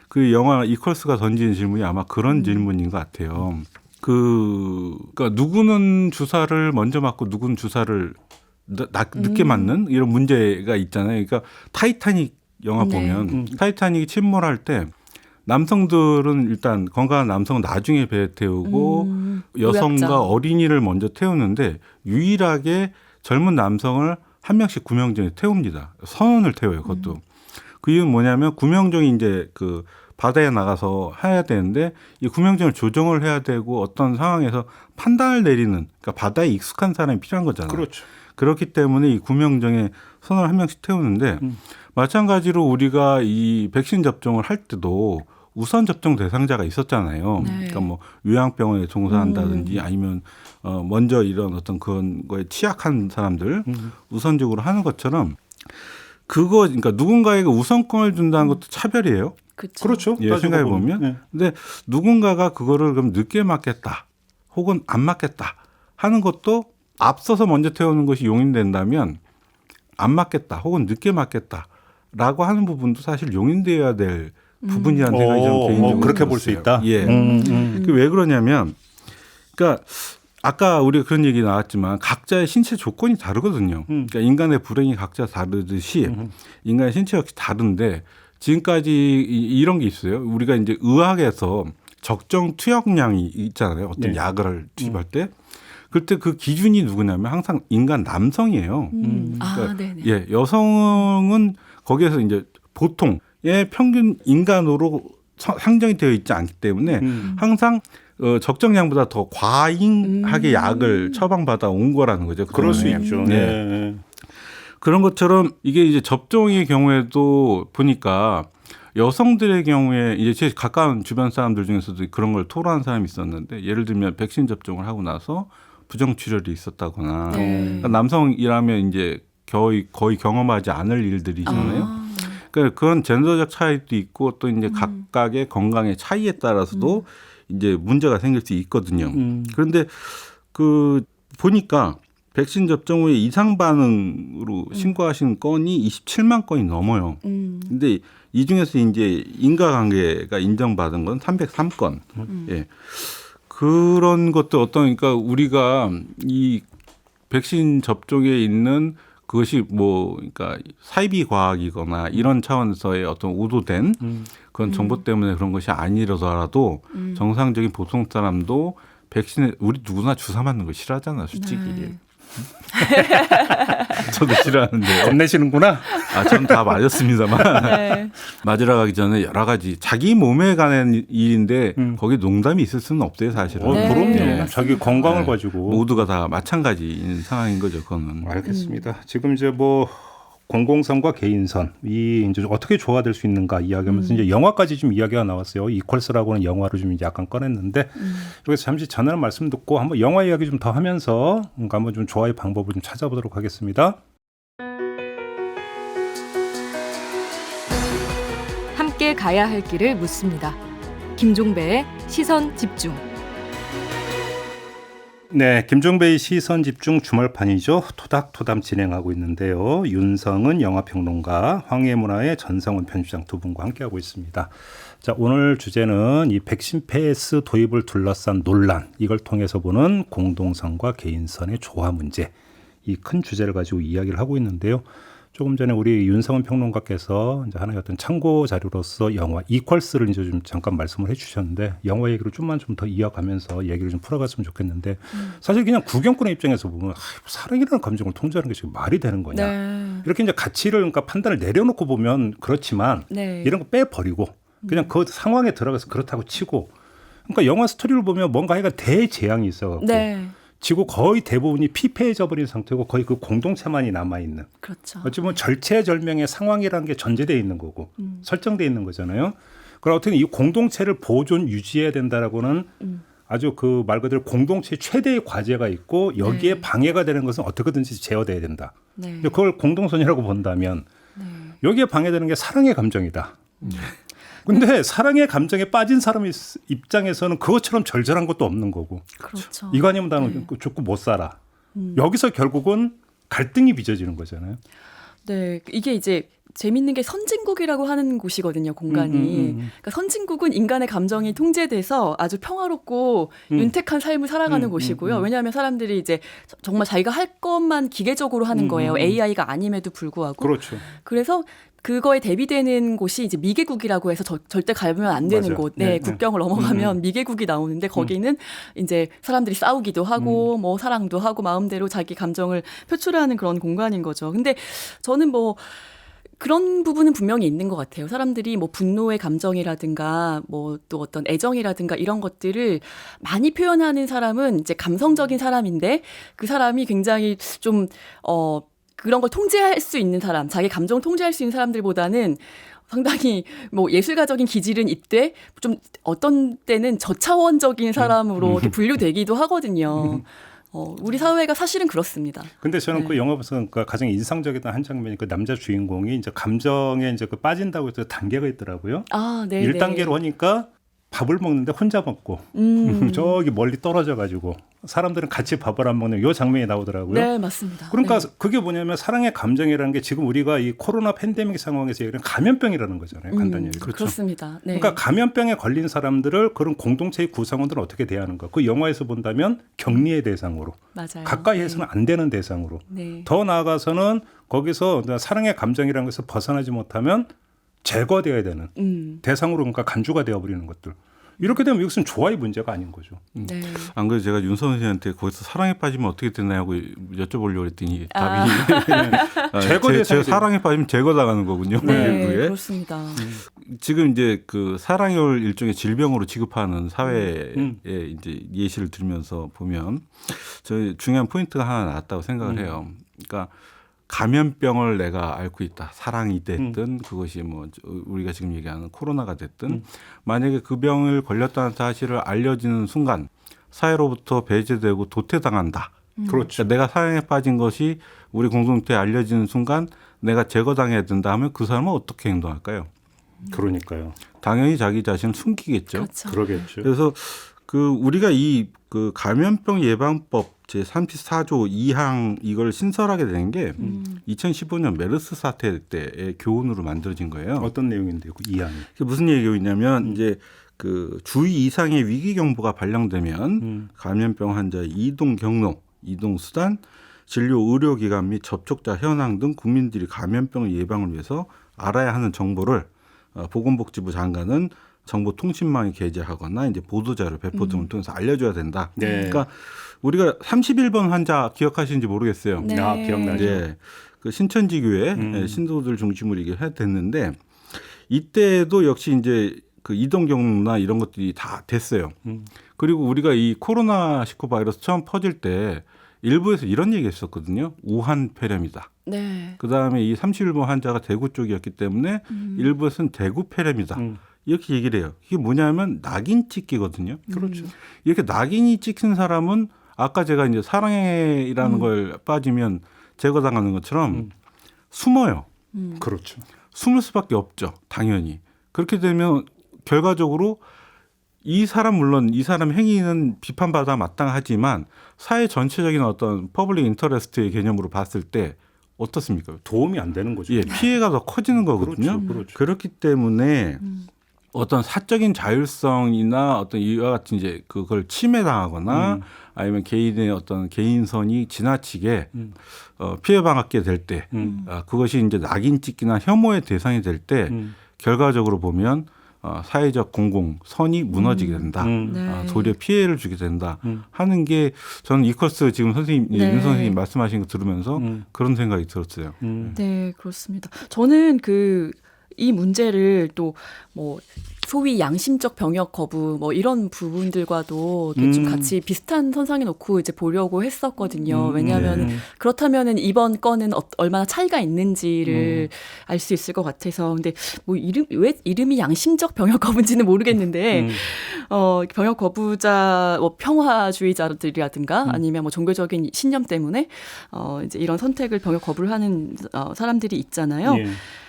[SPEAKER 4] 그 영화 이퀄스가 던지는 질문이 아마 그런 질문인 것 같아요. 그러니까 누구는 주사를 먼저 맞고 누구는 주사를 늦게 맞는 이런 문제가 있잖아요. 그러니까 타이타닉 영화 보면 타이타닉이 침몰할 때 남성들은 일단 건강한 남성은 나중에 배에 태우고 여성과
[SPEAKER 5] 노약자.
[SPEAKER 4] 어린이를 먼저 태우는데 유일하게 젊은 남성을 한 명씩 구명정에 태웁니다. 선원을 태워요. 그것도. 그 이유는 뭐냐면 구명정이 이제 그 바다에 나가서 해야 되는데 이 구명정을 조정을 해야 되고 어떤 상황에서 판단을 내리는 그러니까 바다에 익숙한 사람이 필요한 거잖아요.
[SPEAKER 2] 그렇죠.
[SPEAKER 4] 그렇기 때문에 이 구명정에 선원을 한 명씩 태우는데 마찬가지로 우리가 이 백신 접종을 할 때도 우선 접종 대상자가 있었잖아요.
[SPEAKER 5] 네.
[SPEAKER 4] 그러니까 뭐 요양병원에 종사한다든지 아니면 먼저 이런 어떤 그런 거에 취약한 사람들 우선적으로 하는 것처럼 그러니까 누군가에게 우선권을 준다는 것도 차별이에요.
[SPEAKER 2] 그렇죠.
[SPEAKER 4] 예, 생각해 보면.
[SPEAKER 2] 네.
[SPEAKER 4] 근데 누군가가 그거를 그럼 늦게 맞겠다, 혹은 안 맞겠다 하는 것도 앞서서 먼저 태우는 것이 용인된다면 안 맞겠다, 혹은 늦게 맞겠다라고 하는 부분도 사실 용인되어야 될 부분이라는 생각이 좀 개인적으로
[SPEAKER 2] 그렇게 볼 수
[SPEAKER 4] 들었어요.
[SPEAKER 2] 있다.
[SPEAKER 4] 예. 그게 왜 그러냐면, 그러니까 아까 우리가 그런 얘기 나왔지만 각자의 신체 조건이 다르거든요. 그러니까 인간의 불행이 각자 다르듯이 인간의 신체 역시 다른데 지금까지 이런 게 있어요. 우리가 이제 의학에서 적정 투약량이 있잖아요. 어떤
[SPEAKER 2] 네.
[SPEAKER 4] 약을 투입할 때. 그때 그 기준이 누구냐면 항상 인간 남성이에요. 그러니까
[SPEAKER 5] 네네.
[SPEAKER 4] 예, 여성은 거기에서 이제 보통의 평균 인간으로 상정이 되어 있지 않기 때문에 항상 적정량보다 더 과잉하게 약을 처방받아 온 거라는 거죠.
[SPEAKER 2] 그럴 수
[SPEAKER 4] 그동안에.
[SPEAKER 2] 있죠.
[SPEAKER 4] 네.
[SPEAKER 2] 네.
[SPEAKER 4] 그런 것처럼 이게 이제 접종의 경우에도 보니까 여성들의 경우에 이제 제 가까운 주변 사람들 중에서도 그런 걸 토로한 사람이 있었는데 예를 들면 백신 접종을 하고 나서 부정출혈이 있었다거나 그러니까 남성이라면 이제 거의 경험하지 않을 일들이잖아요. 그러니까 그런 젠더적 차이도 있고 또 이제 각각의 건강의 차이에 따라서도 이제 문제가 생길 수 있거든요. 그런데 보니까 백신 접종 후에 이상 반응으로 신고하신 건이 27만 건이 넘어요. 근데 이 중에서 이제 인과관계가 인정받은 건 303건. 예. 그런 것도 그러니까 우리가 이 백신 접종에 있는 그것이 그러니까 사이비 과학이거나 이런 차원에서의 어떤 의도된 그런 정보 때문에 그런 것이 아니더라도 정상적인 보통 사람도 백신에 우리 누구나 주사 맞는 거 싫어하잖아, 솔직히.
[SPEAKER 5] 네.
[SPEAKER 4] 저도 싫어하는데.
[SPEAKER 2] 겁내시는구나.
[SPEAKER 4] 전 다 맞았습니다만.
[SPEAKER 5] 네.
[SPEAKER 4] 맞으러 가기 전에 여러 가지 자기 몸에 관한 일인데 거기 농담이 있을 수는 없대요, 사실은.
[SPEAKER 5] 네.
[SPEAKER 2] 그럼요.
[SPEAKER 5] 맞습니다.
[SPEAKER 2] 자기 건강을 가지고.
[SPEAKER 4] 모두가 다 마찬가지인 상황인 거죠, 그거는.
[SPEAKER 2] 알겠습니다. 지금 이제 공공선과 개인선 이 이제 어떻게 조화될 수 있는가 이야기하면서 이제 영화까지 좀 이야기가 나왔어요. 이퀄스라고는 영화를 좀 이제 약간 꺼냈는데 여기서 잠시 전하는 말씀 듣고 한번 영화 이야기 좀 더 하면서 한번 좀 조화의 방법을 좀 찾아보도록 하겠습니다.
[SPEAKER 9] 함께 가야 할 길을 묻습니다. 김종배의 시선 집중.
[SPEAKER 2] 네, 김종배의 시선 집중 주말판이죠. 토닥토닥 진행하고 있는데요. 윤성은 영화평론가, 황해문화의 전성훈 편집장 두 분과 함께하고 있습니다. 자, 오늘 주제는 이 백신 패스 도입을 둘러싼 논란, 이걸 통해서 보는 공동선과 개인선의 조화 문제, 이 큰 주제를 가지고 이야기를 하고 있는데요. 조금 전에 우리 윤성은 평론가께서 이제 하나의 어떤 참고 자료로서 영화 이퀄스를 이제 좀 잠깐 말씀을 해주셨는데 영화 얘기를 좀 더 이어가면서 얘기를 좀 풀어갔으면 좋겠는데 사실 그냥 구경꾼의 입장에서 보면 사랑이라는 감정을 통제하는 게 지금 말이 되는 거냐
[SPEAKER 5] 네.
[SPEAKER 2] 이렇게 이제 가치를 그러니까 판단을 내려놓고 보면 그렇지만
[SPEAKER 5] 네.
[SPEAKER 2] 이런 거 빼버리고 그냥 그 상황에 들어가서 그렇다고 치고 그러니까 영화 스토리를 보면 뭔가 하여간 대재앙이 있어갖고.
[SPEAKER 5] 네.
[SPEAKER 2] 지구 거의 대부분이 피폐해져 버린 상태고 거의 그 공동체만이 남아있는.
[SPEAKER 5] 그렇죠.
[SPEAKER 2] 어찌 보면 절체절명의 상황이라는 게 전제되어 있는 거고 설정되어 있는 거잖아요. 그럼 어떻게 이 공동체를 보존 유지해야 된다라고는 아주 그 말 그대로 공동체의 최대의 과제가 있고 여기에
[SPEAKER 5] 네.
[SPEAKER 2] 방해가 되는 것은 어떻게든지 제어돼야 된다.
[SPEAKER 5] 네.
[SPEAKER 2] 근데 그걸 공동선이라고 본다면
[SPEAKER 5] 네.
[SPEAKER 2] 여기에 방해되는 게 사랑의 감정이다. 근데 사랑의 감정에 빠진 사람 입장에서는 그것처럼 절절한 것도 없는 거고.
[SPEAKER 5] 그렇죠.
[SPEAKER 2] 이거 아니면 나는 죽고 못 살아. 여기서 결국은 갈등이 빚어지는 거잖아요.
[SPEAKER 5] 네, 이게 이제 재밌는 게 선진국이라고 하는 곳이거든요, 공간이. 그러니까 선진국은 인간의 감정이 통제돼서 아주 평화롭고 윤택한 삶을 살아가는 곳이고요. 왜냐하면 사람들이 이제 정말 자기가 할 것만 기계적으로 하는 거예요. AI가 아님에도 불구하고.
[SPEAKER 2] 그렇죠.
[SPEAKER 5] 그래서 그거에 대비되는 곳이 이제 미개국이라고 해서 절대 가면 안 되는
[SPEAKER 2] 맞아요.
[SPEAKER 5] 곳.
[SPEAKER 2] 네,
[SPEAKER 5] 네, 국경을 넘어가면 미개국이 나오는데 거기는 이제 사람들이 싸우기도 하고 뭐 사랑도 하고 마음대로 자기 감정을 표출하는 그런 공간인 거죠. 근데 저는 그런 부분은 분명히 있는 것 같아요. 사람들이 분노의 감정이라든가 또 어떤 애정이라든가 이런 것들을 많이 표현하는 사람은 이제 감성적인 사람인데 그 사람이 굉장히 좀 그런 걸 통제할 수 있는 사람, 자기 감정을 통제할 수 있는 사람들보다는 상당히 예술가적인 기질은 있되 좀 어떤 때는 저차원적인 사람으로 이렇게 분류되기도 하거든요. 우리 사회가 사실은 그렇습니다.
[SPEAKER 2] 근데 저는
[SPEAKER 5] 네.
[SPEAKER 2] 그 영화 보면서 가장 인상적이던 한 장면이 그 남자 주인공이 이제 감정에 이제 빠진다고 해서 단계가 있더라고요.
[SPEAKER 5] 아, 네.
[SPEAKER 2] 1단계로 하니까 밥을 먹는데 혼자 먹고 저기 멀리 떨어져 가지고 사람들은 같이 밥을 안 먹는 이 장면이 나오더라고요.
[SPEAKER 5] 네, 맞습니다.
[SPEAKER 2] 그러니까
[SPEAKER 5] 네.
[SPEAKER 2] 그게 뭐냐면 사랑의 감정이라는 게 지금 우리가 이 코로나 팬데믹 상황에서 얘기하는 감염병이라는 거잖아요. 간단히 얘기해서.
[SPEAKER 5] 그렇습니다. 네.
[SPEAKER 2] 그러니까 감염병에 걸린 사람들을 그런 공동체의 구성원들은 어떻게 대하는가. 그 영화에서 본다면 격리의 대상으로.
[SPEAKER 5] 맞아요.
[SPEAKER 2] 가까이 해서는 안 되는 대상으로.
[SPEAKER 5] 네.
[SPEAKER 2] 더 나아가서는 거기서 사랑의 감정이라는 것을 벗어나지 못하면 제거되어야 되는 대상으로 그러니까 간주가 되어버리는 것들. 이렇게 되면 이것은 조화의 문제가 아닌 거죠.
[SPEAKER 5] 네.
[SPEAKER 4] 안 그래도 제가 윤선우 씨한테 거기서 사랑에 빠지면 어떻게 되나요? 여쭤보려고 했더니
[SPEAKER 5] 아.
[SPEAKER 4] 답이
[SPEAKER 2] 제거
[SPEAKER 4] 제가 사랑에 빠지면 제거당하는 거군요.
[SPEAKER 5] 네,
[SPEAKER 4] 그게.
[SPEAKER 5] 그렇습니다.
[SPEAKER 4] 지금 이제 그 사랑을 일종의 질병으로 취급하는 사회의 이제 예시를 들면서 보면 저희 중요한 포인트가 하나 나왔다고 생각을 해요. 그러니까 감염병을 내가 앓고 있다. 사랑이 됐든 그것이 우리가 지금 얘기하는 코로나가 됐든 만약에 그 병을 걸렸다는 사실을 알려지는 순간 사회로부터 배제되고 도태당한다.
[SPEAKER 2] 그렇죠.
[SPEAKER 4] 그러니까 내가 사랑에 빠진 것이 우리 공동체에 알려지는 순간 내가 제거당해야 된다 하면 그 사람은 어떻게 행동할까요?
[SPEAKER 2] 그러니까요.
[SPEAKER 4] 당연히 자기 자신을 숨기겠죠.
[SPEAKER 5] 그렇죠.
[SPEAKER 2] 그러겠죠.
[SPEAKER 4] 그래서 우리가 그 감염병 예방법 제 34조 2항 이걸 신설하게 된 게 2015년 메르스 사태 때의 교훈으로 만들어진 거예요.
[SPEAKER 2] 어떤 내용인데요? 그 2항이.
[SPEAKER 4] 그게 무슨 얘기냐면 이제 그 주의 이상의 위기 경보가 발령되면 감염병 환자의 이동 경로, 이동 수단, 진료 의료기관 및 접촉자 현황 등 국민들이 감염병 예방을 위해서 알아야 하는 정보를 보건복지부 장관은 정보통신망에 게재하거나 이제 보도자료 배포 등을 통해서 알려줘야 된다.
[SPEAKER 2] 네.
[SPEAKER 4] 그러니까 우리가 31번 환자 기억하시는지 모르겠어요.
[SPEAKER 5] 네.
[SPEAKER 2] 아, 기억나죠.
[SPEAKER 4] 네. 그 신천지 교회 신도들 중심으로 이게 해야 됐는데 이때도 역시 이제 그 이동 경로나 이런 것들이 다 됐어요. 그리고 우리가 이 코로나19 바이러스 처음 퍼질 때 일부에서 이런 얘기 했었거든요. 우한 폐렴이다.
[SPEAKER 5] 네.
[SPEAKER 4] 그다음에 이 31번 환자가 대구 쪽이었기 때문에 일부에서는 대구 폐렴이다. 이렇게 얘기를 해요. 이게 뭐냐면 낙인 찍기거든요.
[SPEAKER 2] 그렇죠.
[SPEAKER 4] 이렇게 낙인이 찍힌 사람은 아까 제가 이제 사랑해라는 걸 빠지면 제거당하는 것처럼 숨어요.
[SPEAKER 2] 그렇죠.
[SPEAKER 4] 숨을 수밖에 없죠. 당연히. 그렇게 되면 결과적으로 이 사람 물론 이 사람 행위는 비판받아 마땅하지만 사회 전체적인 어떤 퍼블릭 인터레스트의 개념으로 봤을 때 어떻습니까?
[SPEAKER 2] 도움이 안 되는 거죠.
[SPEAKER 4] 예, 피해가 더 커지는 거거든요.
[SPEAKER 2] 그렇죠.
[SPEAKER 4] 그렇기 때문에 어떤 사적인 자율성이나 어떤 이와 같은 이제 그걸 침해당하거나 아니면 개인의 어떤 개인선이 지나치게 피해받게 될 때 그것이 이제 낙인 찍기나 혐오의 대상이 될 때 결과적으로 보면 사회적 공공선이 무너지게 된다.
[SPEAKER 5] 네.
[SPEAKER 4] 도리어 피해를 주게 된다. 하는 게 저는 이커스 지금 선생님,
[SPEAKER 5] 네.
[SPEAKER 4] 윤 선생님 말씀하신 거 들으면서 그런 생각이 들었어요.
[SPEAKER 5] 네, 그렇습니다. 저는 이 문제를 또 뭐 소위 양심적 병역 거부 뭐 이런 부분들과도 이렇게 좀 같이 비슷한 선상에 놓고 이제 보려고 했었거든요. 왜냐하면 그렇다면은 이번 건은 얼마나 차이가 있는지를 알 수 있을 것 같아서. 근데 뭐 왜 이름이 양심적 병역 거부인지는 모르겠는데 병역 거부자 뭐 평화주의자들이라든가 아니면 뭐 종교적인 신념 때문에 이제 이런 선택을 병역 거부를 하는 사람들이 있잖아요.
[SPEAKER 2] 예.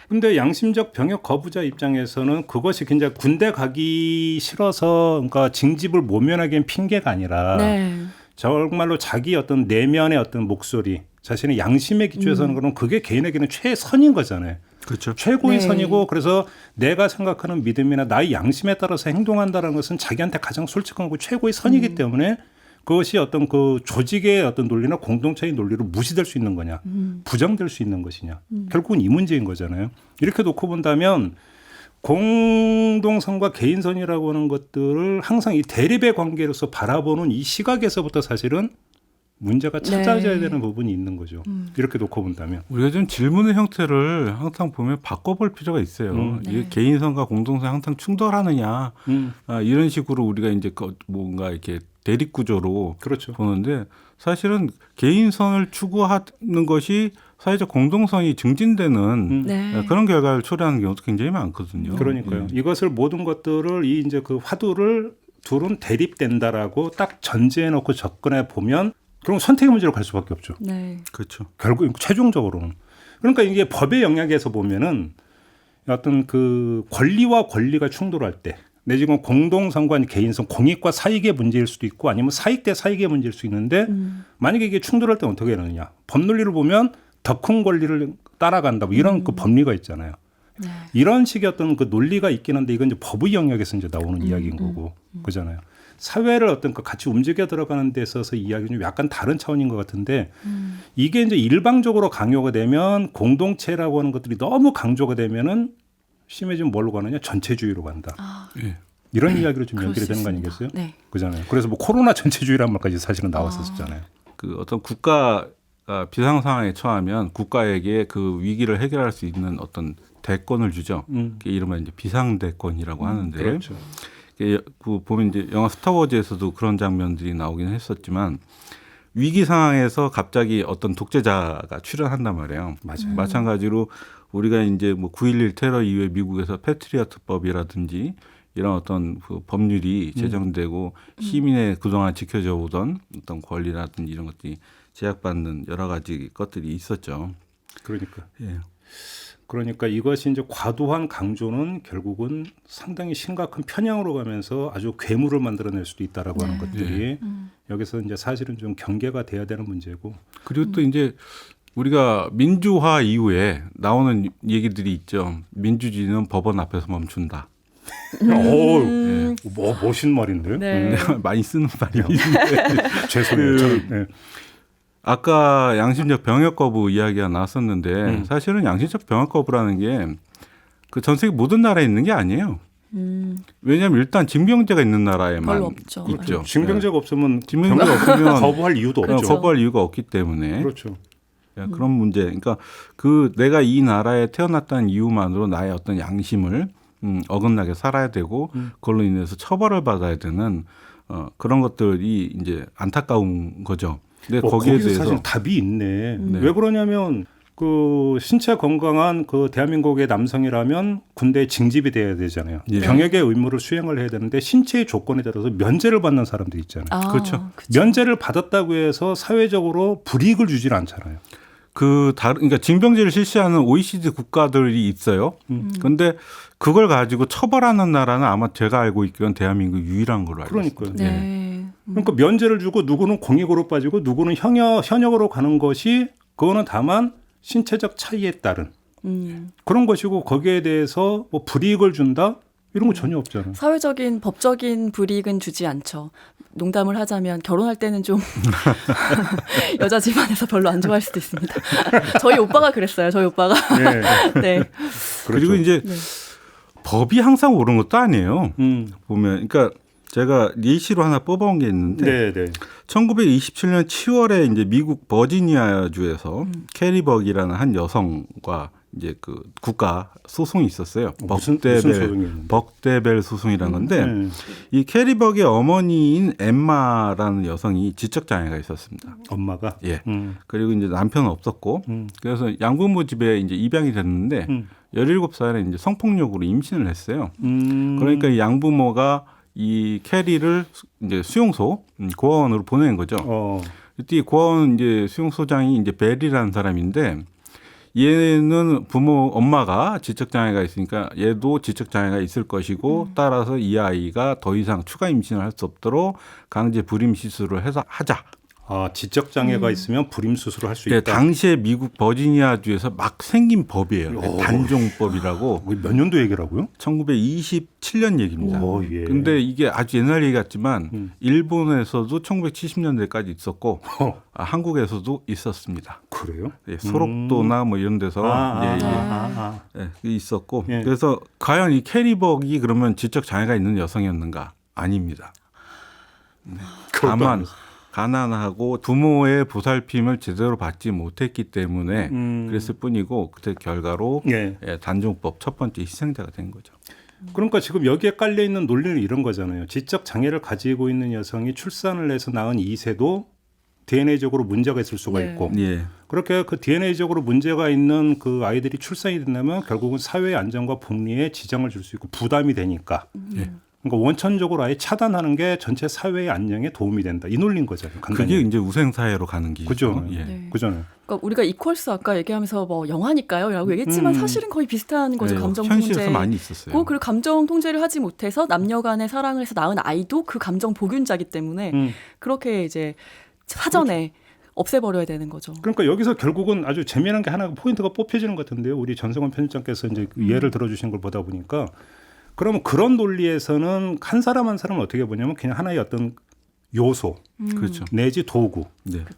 [SPEAKER 2] 근데 양심적 병역 거부자 입장에서는 그것이 굉장히 군대 가기 싫어서 그러니까 징집을 모면하기엔 핑계가 아니라
[SPEAKER 5] 네.
[SPEAKER 2] 정말로 자기 어떤 내면의 어떤 목소리, 자신의 양심의 기초에서는 그럼 그게 개인에게는 최선인 거잖아요.
[SPEAKER 4] 그렇죠.
[SPEAKER 2] 최고의
[SPEAKER 5] 네.
[SPEAKER 2] 선이고 그래서 내가 생각하는 믿음이나 나의 양심에 따라서 행동한다는 것은 자기한테 가장 솔직한 거 최고의 선이기 때문에 그것이 어떤 그 조직의 어떤 논리나 공동체의 논리로 무시될 수 있는 거냐, 부정될 수 있는 것이냐. 결국은 이 문제인 거잖아요. 이렇게 놓고 본다면 공동선과 개인선이라고 하는 것들을 항상 이 대립의 관계로서 바라보는 이 시각에서부터 사실은 문제가 찾아져야 되는 부분이 있는 거죠. 이렇게 놓고 본다면.
[SPEAKER 4] 우리가 좀 질문의 형태를 항상 보면 바꿔볼 필요가 있어요. 이게 개인선과 공동선 항상 충돌하느냐 이런 식으로 우리가 이제 뭔가 이렇게 대립 구조로
[SPEAKER 2] 그렇죠.
[SPEAKER 4] 보는데 사실은 개인선을 추구하는 것이 사회적 공동선이 증진되는
[SPEAKER 5] 네.
[SPEAKER 4] 그런 결과를 초래하는 경우도 굉장히 많거든요.
[SPEAKER 2] 그러니까요. 이것을 모든 것들을 이 이제 그 화두를 둘은 대립된다라고 딱 전제해 놓고 접근해 보면 그럼 선택의 문제로 갈 수밖에 없죠.
[SPEAKER 5] 네.
[SPEAKER 4] 그렇죠.
[SPEAKER 2] 결국 최종적으로는. 그러니까 이게 법의 영역에서 보면은 어떤 그 권리와 권리가 충돌할 때 내지는 공동선과 개인선, 공익과 사익의 문제일 수도 있고 아니면 사익 대 사익의 문제일 수 있는데 만약에 이게 충돌할 때 어떻게 하느냐. 법논리를 보면 더 큰 권리를 따라간다. 뭐 이런 그 법리가 있잖아요.
[SPEAKER 5] 네.
[SPEAKER 2] 이런 식의 어떤 그 논리가 있긴 한데 이건 이제 법의 영역에서 이제 나오는 이야기인 거고 그잖아요. 사회를 어떤 그 같이 움직여 들어가는 데 있어서 이야기는 좀 약간 다른 차원인 것 같은데 이게 이제 일방적으로 강요가 되면 공동체라고 하는 것들이 너무 강조가 되면은 심해지면 뭘로 가느냐? 전체주의로 간다.
[SPEAKER 4] 예.
[SPEAKER 2] 이런 이야기로 좀
[SPEAKER 5] 그럴
[SPEAKER 2] 연결이
[SPEAKER 5] 수
[SPEAKER 2] 되는 거
[SPEAKER 5] 있습니다.
[SPEAKER 2] 아니겠어요?
[SPEAKER 5] 네.
[SPEAKER 2] 그잖아요. 그래서 뭐 코로나 전체주의란 말까지 사실은 나왔었잖아요.
[SPEAKER 4] 그 어떤 국가 비상 상황에 처하면 국가에게 그 위기를 해결할 수 있는 어떤 대권을 주죠. 그게 이름은 이제 비상대권이라고 하는데
[SPEAKER 2] 그렇죠.
[SPEAKER 4] 그 보면 이제 영화 스타워즈에서도 그런 장면들이 나오긴 했었지만 위기 상황에서 갑자기 어떤 독재자가 출연한단 말이에요.
[SPEAKER 2] 맞아요.
[SPEAKER 4] 마찬가지로 우리가 이제 뭐 9.11 테러 이후에 미국에서 패트리어트법이라든지 이런 어떤 그 법률이 제정되고 시민의 그동안 지켜져 오던 어떤 권리라든지 이런 것들이 제약받는 여러 가지 것들이 있었죠.
[SPEAKER 2] 그러니까.
[SPEAKER 4] 예.
[SPEAKER 2] 그러니까 이것이 이제 과도한 강조는 결국은 상당히 심각한 편향으로 가면서 아주 괴물을 만들어낼 수도 있다라고 하는 것들이 여기서 이제 사실은 좀 경계가 돼야 되는 문제고.
[SPEAKER 4] 그리고 또 이제 우리가 민주화 이후에 나오는 얘기들이 있죠. 민주주의는 법원 앞에서 멈춘다.
[SPEAKER 2] 뭐 멋진 말인데.
[SPEAKER 5] 네.
[SPEAKER 4] 많이 쓰는 말이었는데
[SPEAKER 2] 죄송해요. 네.
[SPEAKER 4] 아까 양심적 병역 거부 이야기가 나왔었는데 사실은 양심적 병역 거부라는 게 그 전 세계 모든 나라에 있는 게 아니에요. 왜냐하면 일단 징병제가 있는 나라에만
[SPEAKER 5] 별로 없죠.
[SPEAKER 4] 있죠.
[SPEAKER 2] 징병제가 없으면
[SPEAKER 4] 징병제가 없으면
[SPEAKER 2] 거부할 이유도 없죠.
[SPEAKER 4] 거부할 이유가 없기 때문에
[SPEAKER 2] 그렇죠.
[SPEAKER 4] 그런 문제. 그러니까 그 내가 이 나라에 태어났다는 이유만으로 나의 어떤 양심을 어긋나게 살아야 되고 그걸로 인해서 처벌을 받아야 되는 그런 것들이 이제 안타까운 거죠. 근데 거기에
[SPEAKER 2] 거기서
[SPEAKER 4] 대해서
[SPEAKER 2] 사실 답이 있네. 왜 그러냐면 그 신체 건강한 그 대한민국의 남성이라면 군대에 징집이 돼야 되잖아요.
[SPEAKER 4] 예.
[SPEAKER 2] 병역의 의무를 수행을 해야 되는데 신체의 조건에 따라서 면제를 받는 사람들이 있잖아요.
[SPEAKER 4] 그렇죠.
[SPEAKER 2] 면제를 받았다고 해서 사회적으로 불이익을 주질 않잖아요.
[SPEAKER 4] 그러니까 징병제를 실시하는 OECD 국가들이 있어요. 그런데 그걸 가지고 처벌하는 나라는 아마 제가 알고 있기로는 대한민국 유일한 걸로 알고 있습니다.
[SPEAKER 2] 그러니까요.
[SPEAKER 5] 네.
[SPEAKER 2] 그러니까 면제를 주고 누구는 공익으로 빠지고 누구는 현역으로 가는 것이 그거는 다만 신체적 차이에 따른 그런 것이고 거기에 대해서 뭐 불이익을 준다 이런 거 전혀 없잖아요.
[SPEAKER 5] 사회적인 법적인 불이익은 주지 않죠. 농담을 하자면 결혼할 때는 좀 여자 집안에서 별로 안 좋아할 수도 있습니다. 저희 오빠가 그랬어요. 저희 오빠가.
[SPEAKER 2] 네.
[SPEAKER 5] 네.
[SPEAKER 4] 그리고 이제 법이 항상 옳은 것도 아니에요. 보면 그러니까 제가 예시로 하나 뽑아온 게 있는데 1927년 7월에 이제 미국 버지니아주에서 캐리 벅이라는 한 여성과 이제 그 국가 소송이 있었어요. 벅데벨 소송이라는 건데 이 캐리 벅의 어머니인 엠마라는 여성이 지적 장애가 있었습니다.
[SPEAKER 2] 엄마가?
[SPEAKER 4] 예. 그리고 이제 남편은 없었고 그래서 양부모 집에 이제 입양이 됐는데 17살에 이제 성폭력으로 임신을 했어요. 그러니까 이 양부모가 이 캐리를 이제 수용소 고아원으로 보낸 거죠. 이때 고아원 이제 수용소장이 이제 벨이라는 사람인데 얘는 엄마가 지적 장애가 있으니까 얘도 지적 장애가 있을 것이고 따라서 이 아이가 더 이상 추가 임신을 할 수 없도록 강제 불임 시술을 하자.
[SPEAKER 2] 지적 장애가 있으면 불임 수술을 할 수
[SPEAKER 4] 네,
[SPEAKER 2] 있다.
[SPEAKER 4] 당시에 미국 버지니아주에서 막 생긴 법이에요. 단종법이라고.
[SPEAKER 2] 몇 년도 얘기라고요?
[SPEAKER 4] 1927년 얘기입니다. 그런데 이게 아주 옛날 얘기 같지만 일본에서도 1970년대까지 있었고 한국에서도 있었습니다.
[SPEAKER 2] 그래요?
[SPEAKER 4] 예, 소록도나 뭐 이런 데서 있었고 그래서 과연 이 캐리벅이 그러면 지적 장애가 있는 여성이었는가? 아닙니다. 다만 가난하고 부모의 보살핌을 제대로 받지 못했기 때문에 그랬을 뿐이고 그때 결과로 단종법 첫 번째 희생자가 된 거죠.
[SPEAKER 2] 그러니까 지금 여기에 깔려 있는 논리는 이런 거잖아요. 지적 장애를 가지고 있는 여성이 출산을 해서 낳은 2세도 DNA적으로 문제가 있을 수가 있고 그렇게 그 DNA적으로 문제가 있는 그 아이들이 출산이 된다면 결국은 사회의 안정과 복리에 지장을 줄 수 있고 부담이 되니까 그러니까 원천적으로 아예 차단하는 게 전체 사회의 안녕에 도움이 된다. 이 논리인 거잖아요. 간단히.
[SPEAKER 4] 그게 이제 우생사회로 가는 길이죠.
[SPEAKER 2] 그죠.
[SPEAKER 5] 네.
[SPEAKER 2] 그잖아요.
[SPEAKER 5] 그러니까 우리가 이퀄스 아까 얘기하면서 뭐 영화니까요? 라고 얘기했지만 사실은 거의 비슷한 거죠. 감정 통제.
[SPEAKER 4] 현실에서 많이 있었어요.
[SPEAKER 5] 그리고 감정 통제를 하지 못해서 남녀 간의 사랑을 해서 낳은 아이도 그 감정 복균자기 때문에 그렇게 이제 사전에 없애버려야 되는 거죠.
[SPEAKER 2] 그러니까 여기서 결국은 아주 재미난 게 하나 포인트가 뽑혀지는 것 같은데요. 우리 전성원 편집장께서 이제 예를 들어주신 걸 보다 보니까 그러면 그런 논리에서는 한 사람 한 사람은 어떻게 보냐면 그냥 하나의 어떤 요소
[SPEAKER 4] 그렇죠.
[SPEAKER 2] 내지 도구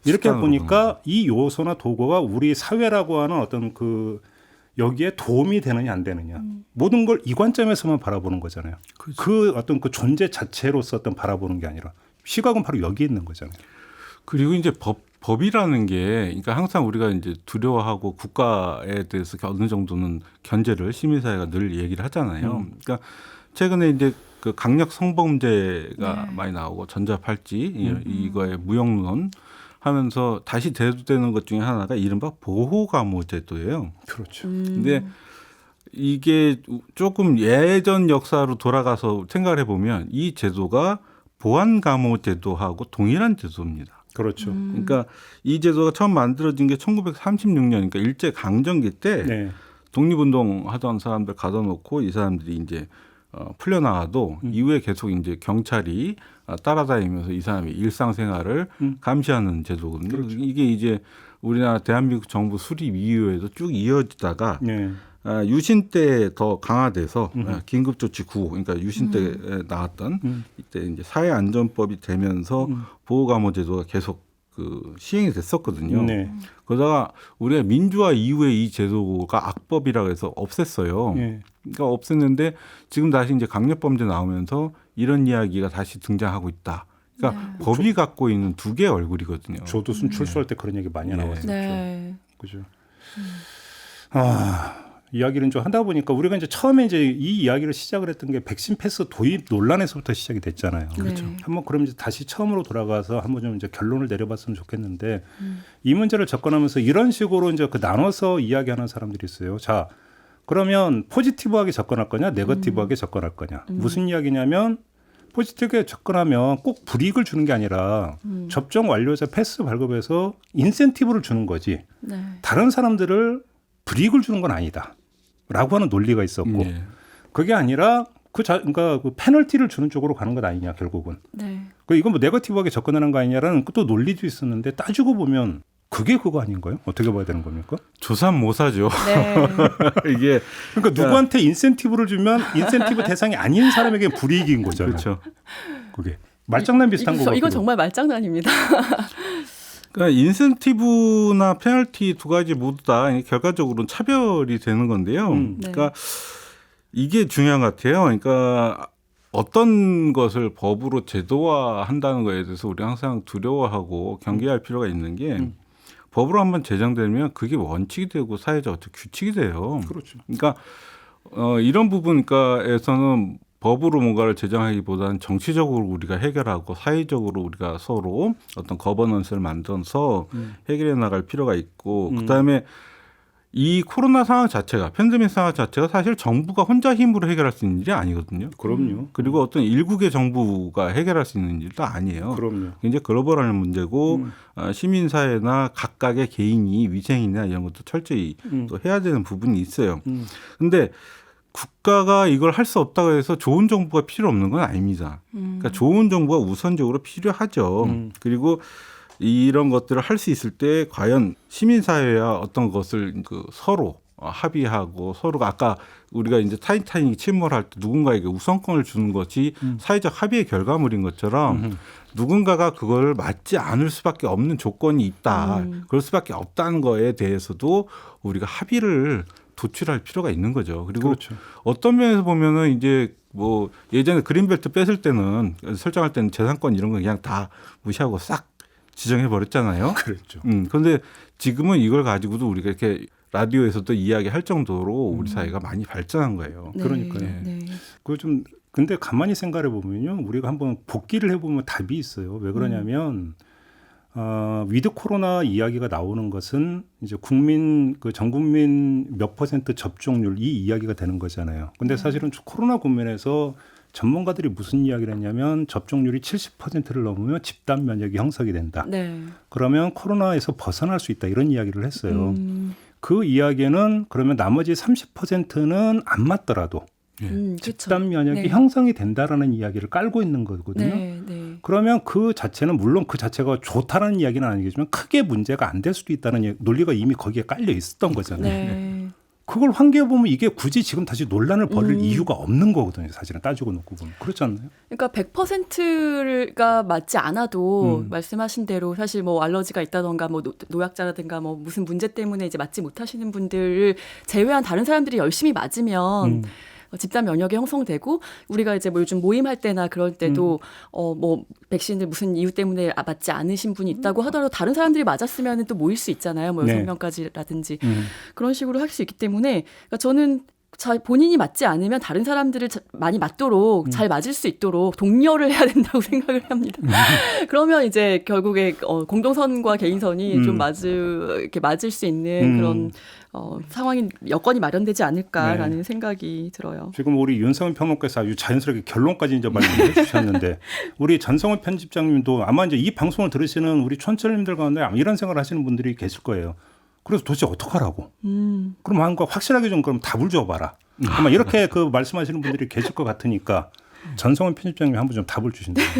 [SPEAKER 2] 이렇게 보니까 이 요소나 도구가 우리 사회라고 하는 어떤 그 여기에 도움이 되느냐 안 되느냐 모든 걸 이 관점에서만 바라보는 거잖아요.
[SPEAKER 4] 그렇죠.
[SPEAKER 2] 그 어떤 그 존재 자체로서 어떤 바라보는 게 아니라 시각은 바로 여기 있는 거잖아요.
[SPEAKER 4] 그리고 이제 법이라는 게, 그러니까 항상 우리가 이제 두려워하고 국가에 대해서 어느 정도는 견제를 시민사회가 늘 얘기를 하잖아요. 그러니까 최근에 이제 그 강력 성범죄가 많이 나오고 전자팔찌 이거의 무용론 하면서 다시 대두되는 것 중에 하나가 이른바 보호감호제도예요.
[SPEAKER 2] 그렇죠.
[SPEAKER 4] 근데 이게 조금 예전 역사로 돌아가서 생각을 해보면 이 제도가 보안감호제도하고 동일한 제도입니다.
[SPEAKER 2] 그렇죠.
[SPEAKER 4] 그러니까 이 제도가 처음 만들어진 게 1936년, 그러니까 일제 강점기 때 독립운동 하던 사람들 가둬놓고 이 사람들이 이제 풀려나와도 이후에 계속 이제 경찰이 따라다니면서 이 사람의 일상생활을 감시하는 제도거든요.
[SPEAKER 2] 그렇죠.
[SPEAKER 4] 이게 이제 우리나라 대한민국 정부 수립 이후에도 쭉 이어지다가
[SPEAKER 2] 네.
[SPEAKER 4] 유신 때 더 강화돼서 긴급조치 9호, 그러니까 유신 때 나왔던 이때 이제 사회안전법이 되면서 보호감호 제도가 계속 그 시행이 됐었거든요.
[SPEAKER 2] 네.
[SPEAKER 4] 그러다가 우리가 민주화 이후에 이 제도가 악법이라고 해서 없앴어요.
[SPEAKER 2] 네.
[SPEAKER 4] 그러니까 없앴는데 지금 다시 이제 강력범죄 나오면서 이런 이야기가 다시 등장하고 있다. 그러니까 법이 갖고 있는 두 개의 얼굴이거든요.
[SPEAKER 2] 조두순 출소할 때 그런 얘기 많이 나왔었죠.
[SPEAKER 5] 네.
[SPEAKER 2] 그죠. 이야기를 좀 하다 보니까 우리가 이제 처음에 이제 이 이야기를 시작을 했던 게 백신 패스 도입 논란에서부터 시작이 됐잖아요.
[SPEAKER 5] 그렇죠.
[SPEAKER 2] 한번 그럼 이제 다시 처음으로 돌아가서 한번 좀 이제 결론을 내려봤으면 좋겠는데 이 문제를 접근하면서 이런 식으로 이제 그 나눠서 이야기하는 사람들이 있어요. 자, 그러면 포지티브하게 접근할 거냐, 네거티브하게 접근할 거냐. 무슨 이야기냐면 포지티브하게 접근하면 꼭 불이익을 주는 게 아니라 접종 완료자 패스 발급해서 인센티브를 주는 거지.
[SPEAKER 5] 네.
[SPEAKER 2] 다른 사람들을 불이익을 주는 건 아니다. 라고 하는 논리가 있었고
[SPEAKER 4] 네.
[SPEAKER 2] 그게 아니라 그러니까 그 페널티를 주는 쪽으로 가는 것 아니냐 결국은.
[SPEAKER 5] 네.
[SPEAKER 2] 이건 뭐 네거티브하게 접근하는 거 아니냐라는 또 논리도 있었는데 따지고 보면 그게 그거 아닌가요? 어떻게 봐야 되는 겁니까?
[SPEAKER 4] 조삼모사죠.
[SPEAKER 5] 네.
[SPEAKER 4] 이게
[SPEAKER 2] 그러니까 누구한테 인센티브를 주면 인센티브 대상이 아닌 사람에게 불이익인 거잖아요.
[SPEAKER 4] 그렇죠.
[SPEAKER 2] 그게 말장난 비슷한 거고.
[SPEAKER 5] 이건 정말 말장난입니다.
[SPEAKER 4] 그러니까 인센티브나 페널티 두 가지 모두 다 결과적으로는 차별이 되는 건데요. 그러니까 이게 중요한 것 같아요. 그러니까 어떤 것을 법으로 제도화한다는 거에 대해서 우리 항상 두려워하고 경계할 필요가 있는 게 법으로 한번 제정되면 그게 원칙이 되고 사회적 어떤 규칙이 돼요.
[SPEAKER 2] 그렇죠.
[SPEAKER 4] 그러니까 이런 부분에서는 법으로 뭔가를 제정하기보다는 정치적으로 우리가 해결하고 사회적으로 우리가 서로 어떤 거버넌스를 만들어서 해결해 나갈 필요가 있고 그다음에 이 코로나 상황 자체가 팬데믹 상황 자체가 사실 정부가 혼자 힘으로 해결할 수 있는 일이 아니거든요.
[SPEAKER 2] 그럼요.
[SPEAKER 4] 그리고 어떤 일국의 정부가 해결할 수 있는 일도 아니에요.
[SPEAKER 2] 그럼요.
[SPEAKER 4] 굉장히 글로벌한 문제고 시민사회나 각각의 개인이 위생이나 이런 것도 철저히 또 해야 되는 부분이 있어요. 그런데 국가가 이걸 할 수 없다고 해서 좋은 정부가 필요 없는 건 아닙니다. 그러니까 좋은 정부가 우선적으로 필요하죠. 그리고 이런 것들을 할 수 있을 때 과연 시민사회와 어떤 것을 서로 합의하고 서로가 아까 우리가 이제 타인이 침몰할 때 누군가에게 우선권을 주는 것이 사회적 합의의 결과물인 것처럼 누군가가 그걸 맞지 않을 수밖에 없는 조건이 있다. 그럴 수밖에 없다는 거에 대해서도 우리가 합의를 도출할 필요가 있는 거죠. 그리고
[SPEAKER 2] 그렇죠.
[SPEAKER 4] 어떤 면에서 보면은 이제 뭐 예전에 그린벨트 뺐을 때는 설정할 때는 재산권 이런 거 그냥 다 무시하고 싹 지정해 버렸잖아요.
[SPEAKER 2] 그랬죠.
[SPEAKER 4] 그런데 지금은 이걸 가지고도 우리가 이렇게 라디오에서도 이야기할 정도로 우리 사회가 많이 발전한 거예요.
[SPEAKER 5] 네.
[SPEAKER 2] 그러니까요.
[SPEAKER 5] 네.
[SPEAKER 2] 그거 좀 근데 가만히 생각해 보면요, 우리가 한번 복기를 해보면 답이 있어요. 왜 그러냐면 위드 코로나 이야기가 나오는 것은 이제 전 국민 몇 % 접종률 이 이야기가 되는 거잖아요. 근데 사실은 코로나 국면에서 전문가들이 무슨 이야기를 했냐면 접종률이 70%를 넘으면 집단 면역이 형성이 된다.
[SPEAKER 5] 네.
[SPEAKER 2] 그러면 코로나에서 벗어날 수 있다 이런 이야기를 했어요. 그 이야기는 그러면 나머지 30%는 안 맞더라도 집단 면역이
[SPEAKER 5] 네.
[SPEAKER 2] 형성이 된다라는 이야기를 깔고 있는 거거든요.
[SPEAKER 5] 네, 네.
[SPEAKER 2] 그러면 그 자체는 물론 그 자체가 좋다는 이야기는 아니겠지만 크게 문제가 안 될 수도 있다는 논리가 이미 거기에 깔려 있었던 거잖아요.
[SPEAKER 5] 네.
[SPEAKER 2] 그걸 환기해 보면 이게 굳이 지금 다시 논란을 벌일 이유가 없는 거거든요. 사실은 따지고 놓고 보면 그렇지 않나요?
[SPEAKER 5] 그러니까 100%가 맞지 않아도 말씀하신 대로 사실 뭐 알러지가 있다던가 뭐 노약자라든가 뭐 무슨 문제 때문에 이제 맞지 못하시는 분들을 제외한 다른 사람들이 열심히 맞으면 집단 면역이 형성되고 우리가 이제 뭐 요즘 모임할 때나 그럴 때도 뭐 백신을 무슨 이유 때문에 맞지 않으신 분이 있다고 하더라도 다른 사람들이 맞았으면 또 모일 수 있잖아요. 뭐 6명까지라든지 그런 식으로 할 수 있기 때문에 그러니까 저는 본인이 맞지 않으면 다른 사람들을 많이 맞도록 잘 맞을 수 있도록 독려를 해야 된다고 생각을 합니다. 그러면 이제 결국에 공동선과 개인선이 좀 이렇게 맞을 수 있는 그런 상황이 여건이 마련되지 않을까라는 생각이 들어요.
[SPEAKER 2] 지금 우리 윤성훈 평론가께서 아주 자연스럽게 결론까지 이제 말씀해 주셨는데 우리 전성훈 편집장님도 아마 이제 이 방송을 들으시는 우리 촌철님들 가운데 이런 생각을 하시는 분들이 계실 거예요. 그래서 도대체 어떡하라고? 그럼 한거 확실하게 좀 그럼 답을 줘봐라. 아마 이렇게 그 말씀하시는 분들이 계실 것 같으니까 전성훈 편집장님이 한번 좀 답을 주신다면.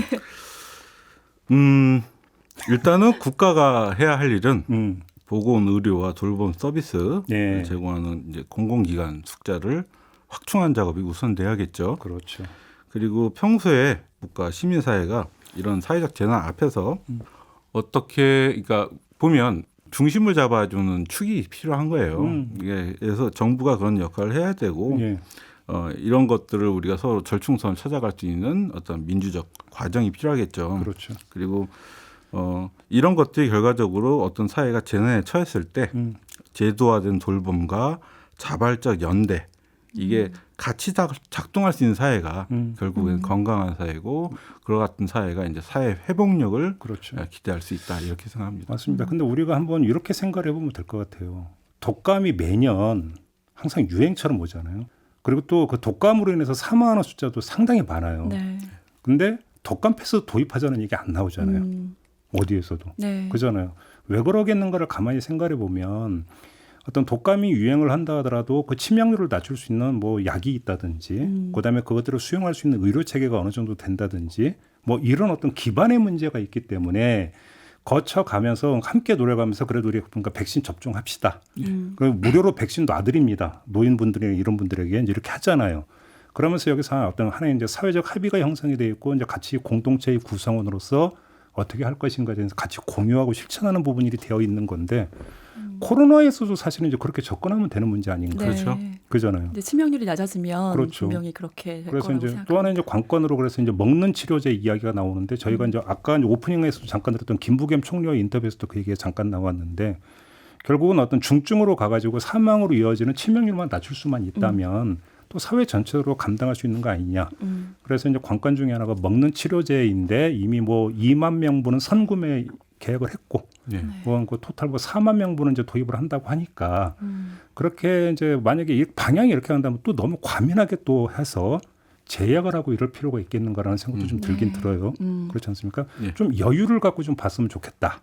[SPEAKER 4] 일단은 국가가 해야 할 일은 보건 의료와 돌봄 서비스
[SPEAKER 2] 네.
[SPEAKER 4] 제공하는 이제 공공기관 숫자를 확충한 작업이 우선돼야겠죠.
[SPEAKER 2] 그렇죠.
[SPEAKER 4] 그리고 평소에 국가 시민사회가 이런 사회적 재난 앞에서 어떻게 그러니까 보면 중심을 잡아주는 축이 필요한 거예요. 이게 그래서 정부가 그런 역할을 해야 되고
[SPEAKER 2] 예.
[SPEAKER 4] 이런 것들을 우리가 서로 절충선을 찾아갈 수 있는 어떤 민주적 과정이 필요하겠죠.
[SPEAKER 2] 그렇죠.
[SPEAKER 4] 그리고 이런 것들이 결과적으로 어떤 사회가 재난에 처했을 때 제도화된 돌봄과 자발적 연대 이게 같이 작동할 수 있는 사회가 결국엔 건강한 사회고 그와 같은 사회가 이제 사회 회복력을
[SPEAKER 2] 그렇죠.
[SPEAKER 4] 기대할 수 있다 이렇게 생각합니다.
[SPEAKER 2] 맞습니다. 근데 우리가 한번 이렇게 생각을 해보면 될 것 같아요. 독감이 매년 항상 유행처럼 오잖아요. 그리고 또 그 독감으로 인해서 사망하는 숫자도 상당히 많아요.
[SPEAKER 5] 네.
[SPEAKER 2] 근데 독감 패스 도입하자는 얘기 안 나오잖아요. 어디에서도.
[SPEAKER 5] 네.
[SPEAKER 2] 그잖아요. 왜 그러겠는가를 가만히 생각해 보면 어떤 독감이 유행을 한다 하더라도 그 치명률을 낮출 수 있는 뭐 약이 있다든지 그다음에 그것들을 수용할 수 있는 의료 체계가 어느 정도 된다든지 뭐 이런 어떤 기반의 문제가 있기 때문에 거쳐가면서 함께 노력하면서 그래도 우리 그러니까 백신 접종합시다. 그리고 무료로 백신 놔드립니다. 노인분들이나 이런 분들에게 이제 이렇게 하잖아요. 그러면서 여기서 어떤 하나의 이제 사회적 합의가 형성이 되어 있고 이제 같이 공동체의 구성원으로서 어떻게 할 것인가에 대해서 같이 공유하고 실천하는 부분이 되어 있는 건데 코로나에서도 사실은 이제 그렇게 접근하면 되는 문제 아닌가.
[SPEAKER 4] 그렇죠.
[SPEAKER 2] 그잖아요.
[SPEAKER 5] 근데 치명률이 낮아지면
[SPEAKER 2] 그렇죠.
[SPEAKER 5] 분명히 그렇게 될
[SPEAKER 2] 그래서
[SPEAKER 5] 거라고
[SPEAKER 2] 이제
[SPEAKER 5] 생각합니다.
[SPEAKER 2] 또 하나 이제 관건으로 그래서 이제 먹는 치료제 이야기가 나오는데 저희가 이제 아까 이제 오프닝에서도 잠깐 들었던 김부겸 총리와의 인터뷰에서도 그 얘기가 잠깐 나왔는데 결국은 어떤 중증으로 가가지고 사망으로 이어지는 치명률만 낮출 수만 있다면 또 사회 전체로 감당할 수 있는 거 아니냐. 그래서 이제 관건 중에 하나가 먹는 치료제인데 이미 뭐 2만 명분은 선구매 계획을 했고,
[SPEAKER 4] 네.
[SPEAKER 2] 그 토탈 뭐 4만 명분은 이제 도입을 한다고 하니까 그렇게 이제 만약에 이 방향이 이렇게 한다면 또 너무 과민하게 또 해서 제약을 하고 이럴 필요가 있겠는가라는 생각도 좀 들긴 들어요. 그렇지 않습니까?
[SPEAKER 4] 네.
[SPEAKER 2] 좀 여유를 갖고 좀 봤으면 좋겠다.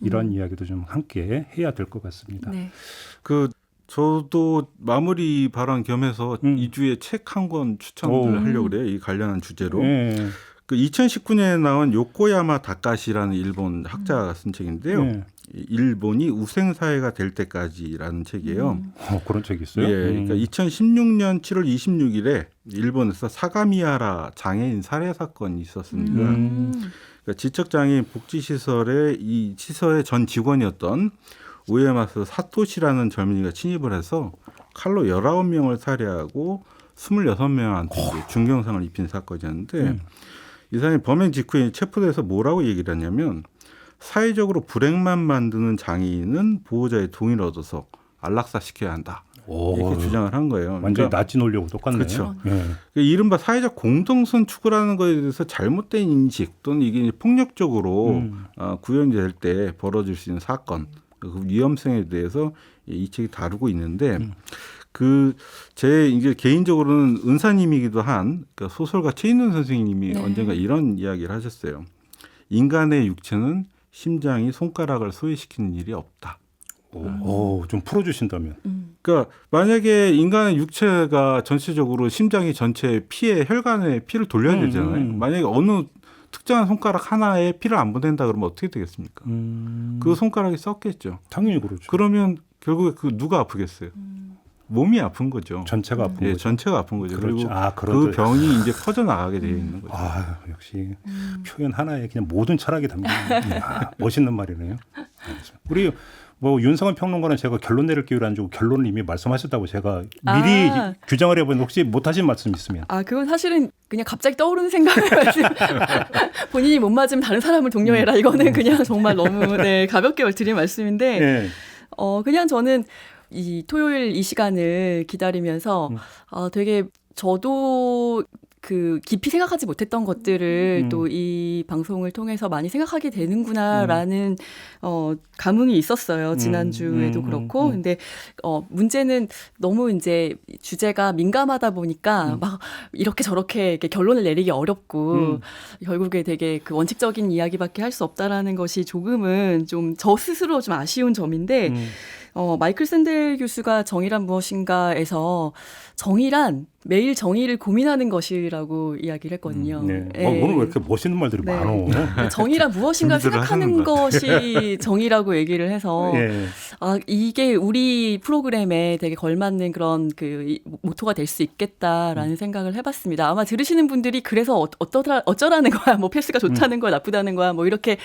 [SPEAKER 2] 이런 이야기도 좀 함께 해야 될 것 같습니다.
[SPEAKER 5] 네.
[SPEAKER 4] 저도 마무리 발언 겸해서 2주에 책 한 권 추천을 하려고 그래요. 이 관련한 주제로.
[SPEAKER 2] 네.
[SPEAKER 4] 그 2019년에 나온 요코야마 다카시라는 일본 학자가 쓴 책인데요.
[SPEAKER 2] 네.
[SPEAKER 4] 일본이 우생 사회가 될 때까지라는 책이에요.
[SPEAKER 2] 그런 책이 있어요?
[SPEAKER 4] 예, 그러니까 2016년 7월 26일에 일본에서 사가미하라 장애인 살해 사건이 있었습니다. 그러니까 지적장애인 복지시설의 이 시설의 전 직원이었던 우에마스 사토시라는 젊은이가 침입을 해서 칼로 19명을 살해하고 26명한테 중경상을 입힌 사건이었는데 이 사람이 범행 직후에 체포돼서 뭐라고 얘기를 했냐면 사회적으로 불행만 만드는 장애인은 보호자의 동의를 얻어서 안락사시켜야 한다. 이렇게 주장을 한 거예요.
[SPEAKER 2] 완전히
[SPEAKER 4] 그러니까,
[SPEAKER 2] 나치 논리하고 똑같네요.
[SPEAKER 4] 그렇죠.
[SPEAKER 2] 네.
[SPEAKER 4] 이른바 사회적 공동선 추구라는 것에 대해서 잘못된 인식 또는 이게 폭력적으로 구현이 될 때 벌어질 수 있는 사건 그 위험성에 대해서 이 책이 다루고 있는데 제 이제 개인적으로는 은사님이기도 한 소설가 최인훈 선생님이 언젠가 이런 이야기를 하셨어요. 인간의 육체는 심장이 손가락을 소외시키는 일이 없다.
[SPEAKER 2] 좀 풀어주신다면.
[SPEAKER 4] 그러니까 만약에 인간의 육체가 전체적으로 심장이 전체 피에 혈관에 피를 돌려야 되잖아요. 만약에 어느 특정한 손가락 하나에 피를 안 보낸다 그러면 어떻게 되겠습니까? 그 손가락이 썩겠죠.
[SPEAKER 2] 당연히 그렇죠.
[SPEAKER 4] 그러면 결국에 누가 아프겠어요? 몸이 아픈 거죠.
[SPEAKER 2] 전체가 아픈 거죠.
[SPEAKER 4] 전체가 아픈 거죠.
[SPEAKER 2] 그렇죠.
[SPEAKER 4] 그리고 그 병이 이제 퍼져나가게 되어 있는 거죠.
[SPEAKER 2] 역시 표현 하나에 그냥 모든 철학이 담겨 있는 멋있는 말이네요. 우리 뭐 윤성원 평론가는 제가 결론 내릴 기회를 안 주고 결론을 이미 말씀하셨다고 제가 미리 규정을 해보는데 혹시 못하신 말씀 있으면?
[SPEAKER 5] 그건 사실은 그냥 갑자기 떠오르는 생각을 본인이 못 맞으면 다른 사람을 독려해라. 이거는 그냥 정말 너무 가볍게 드린 말씀인데 그냥 저는 이 토요일 이 시간을 기다리면서 되게 저도 그 깊이 생각하지 못했던 것들을 또 이 방송을 통해서 많이 생각하게 되는구나라는 감흥이 있었어요. 지난주에도 그렇고. 근데 문제는 너무 이제 주제가 민감하다 보니까 막 이렇게 저렇게 이렇게 결론을 내리기 어렵고 결국에 되게 그 원칙적인 이야기밖에 할 수 없다라는 것이 조금은 좀 저 스스로 좀 아쉬운 점인데 마이클 샌델 교수가 정의란 무엇인가에서 정의란 매일 정의를 고민하는 것이라고 이야기를 했거든요.
[SPEAKER 2] 네.
[SPEAKER 5] 예.
[SPEAKER 2] 오늘 왜 이렇게 멋있는 말들이
[SPEAKER 5] 네.
[SPEAKER 2] 많어?
[SPEAKER 5] 정의란 무엇인가
[SPEAKER 4] 준비들을
[SPEAKER 5] 생각하는
[SPEAKER 4] 하는 것
[SPEAKER 5] 것이 정의라고 얘기를 해서
[SPEAKER 2] 예.
[SPEAKER 5] 이게 우리 프로그램에 되게 걸맞는 그런 이 모토가 될 수 있겠다라는 생각을 해봤습니다. 아마 들으시는 분들이 그래서 어쩌라는 거야, 뭐 패스가 좋다는 거야, 나쁘다는 거야, 뭐 이렇게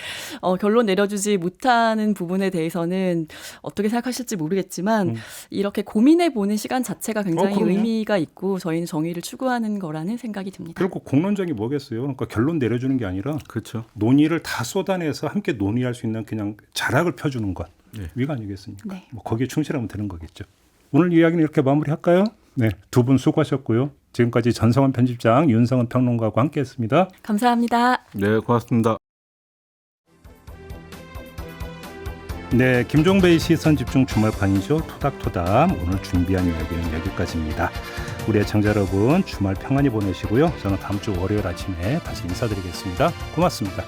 [SPEAKER 5] 결론 내려주지 못하는 부분에 대해서는 어떻게 생각하실지 모르겠지만 이렇게 고민해보는 시간 자체가 굉장히
[SPEAKER 2] 그럼요.
[SPEAKER 5] 의미가 있고 저희는 정의를 추구하는 거라는 생각이 듭니다.
[SPEAKER 2] 그리고 공론적이 뭐겠어요? 그러니까 결론 내려주는 게 아니라
[SPEAKER 4] 그렇죠.
[SPEAKER 2] 논의를 다 쏟아내서 함께 논의할 수 있는 그냥 자락을 펴주는 것.
[SPEAKER 4] 네.
[SPEAKER 2] 위가 아니겠습니까?
[SPEAKER 5] 네.
[SPEAKER 2] 뭐 거기에 충실하면 되는 거겠죠. 오늘 이야기는 이렇게 마무리할까요? 네, 두 분 수고하셨고요. 지금까지 전성원 편집장, 윤성은 평론가와 함께했습니다.
[SPEAKER 5] 감사합니다.
[SPEAKER 4] 네, 고맙습니다.
[SPEAKER 2] 네, 김종배의 시선집중 주말판이죠. 토닥토닥. 오늘 준비한 이야기는 여기까지입니다. 우리 애청자 여러분, 주말 평안히 보내시고요. 저는 다음 주 월요일 아침에 다시 인사드리겠습니다. 고맙습니다.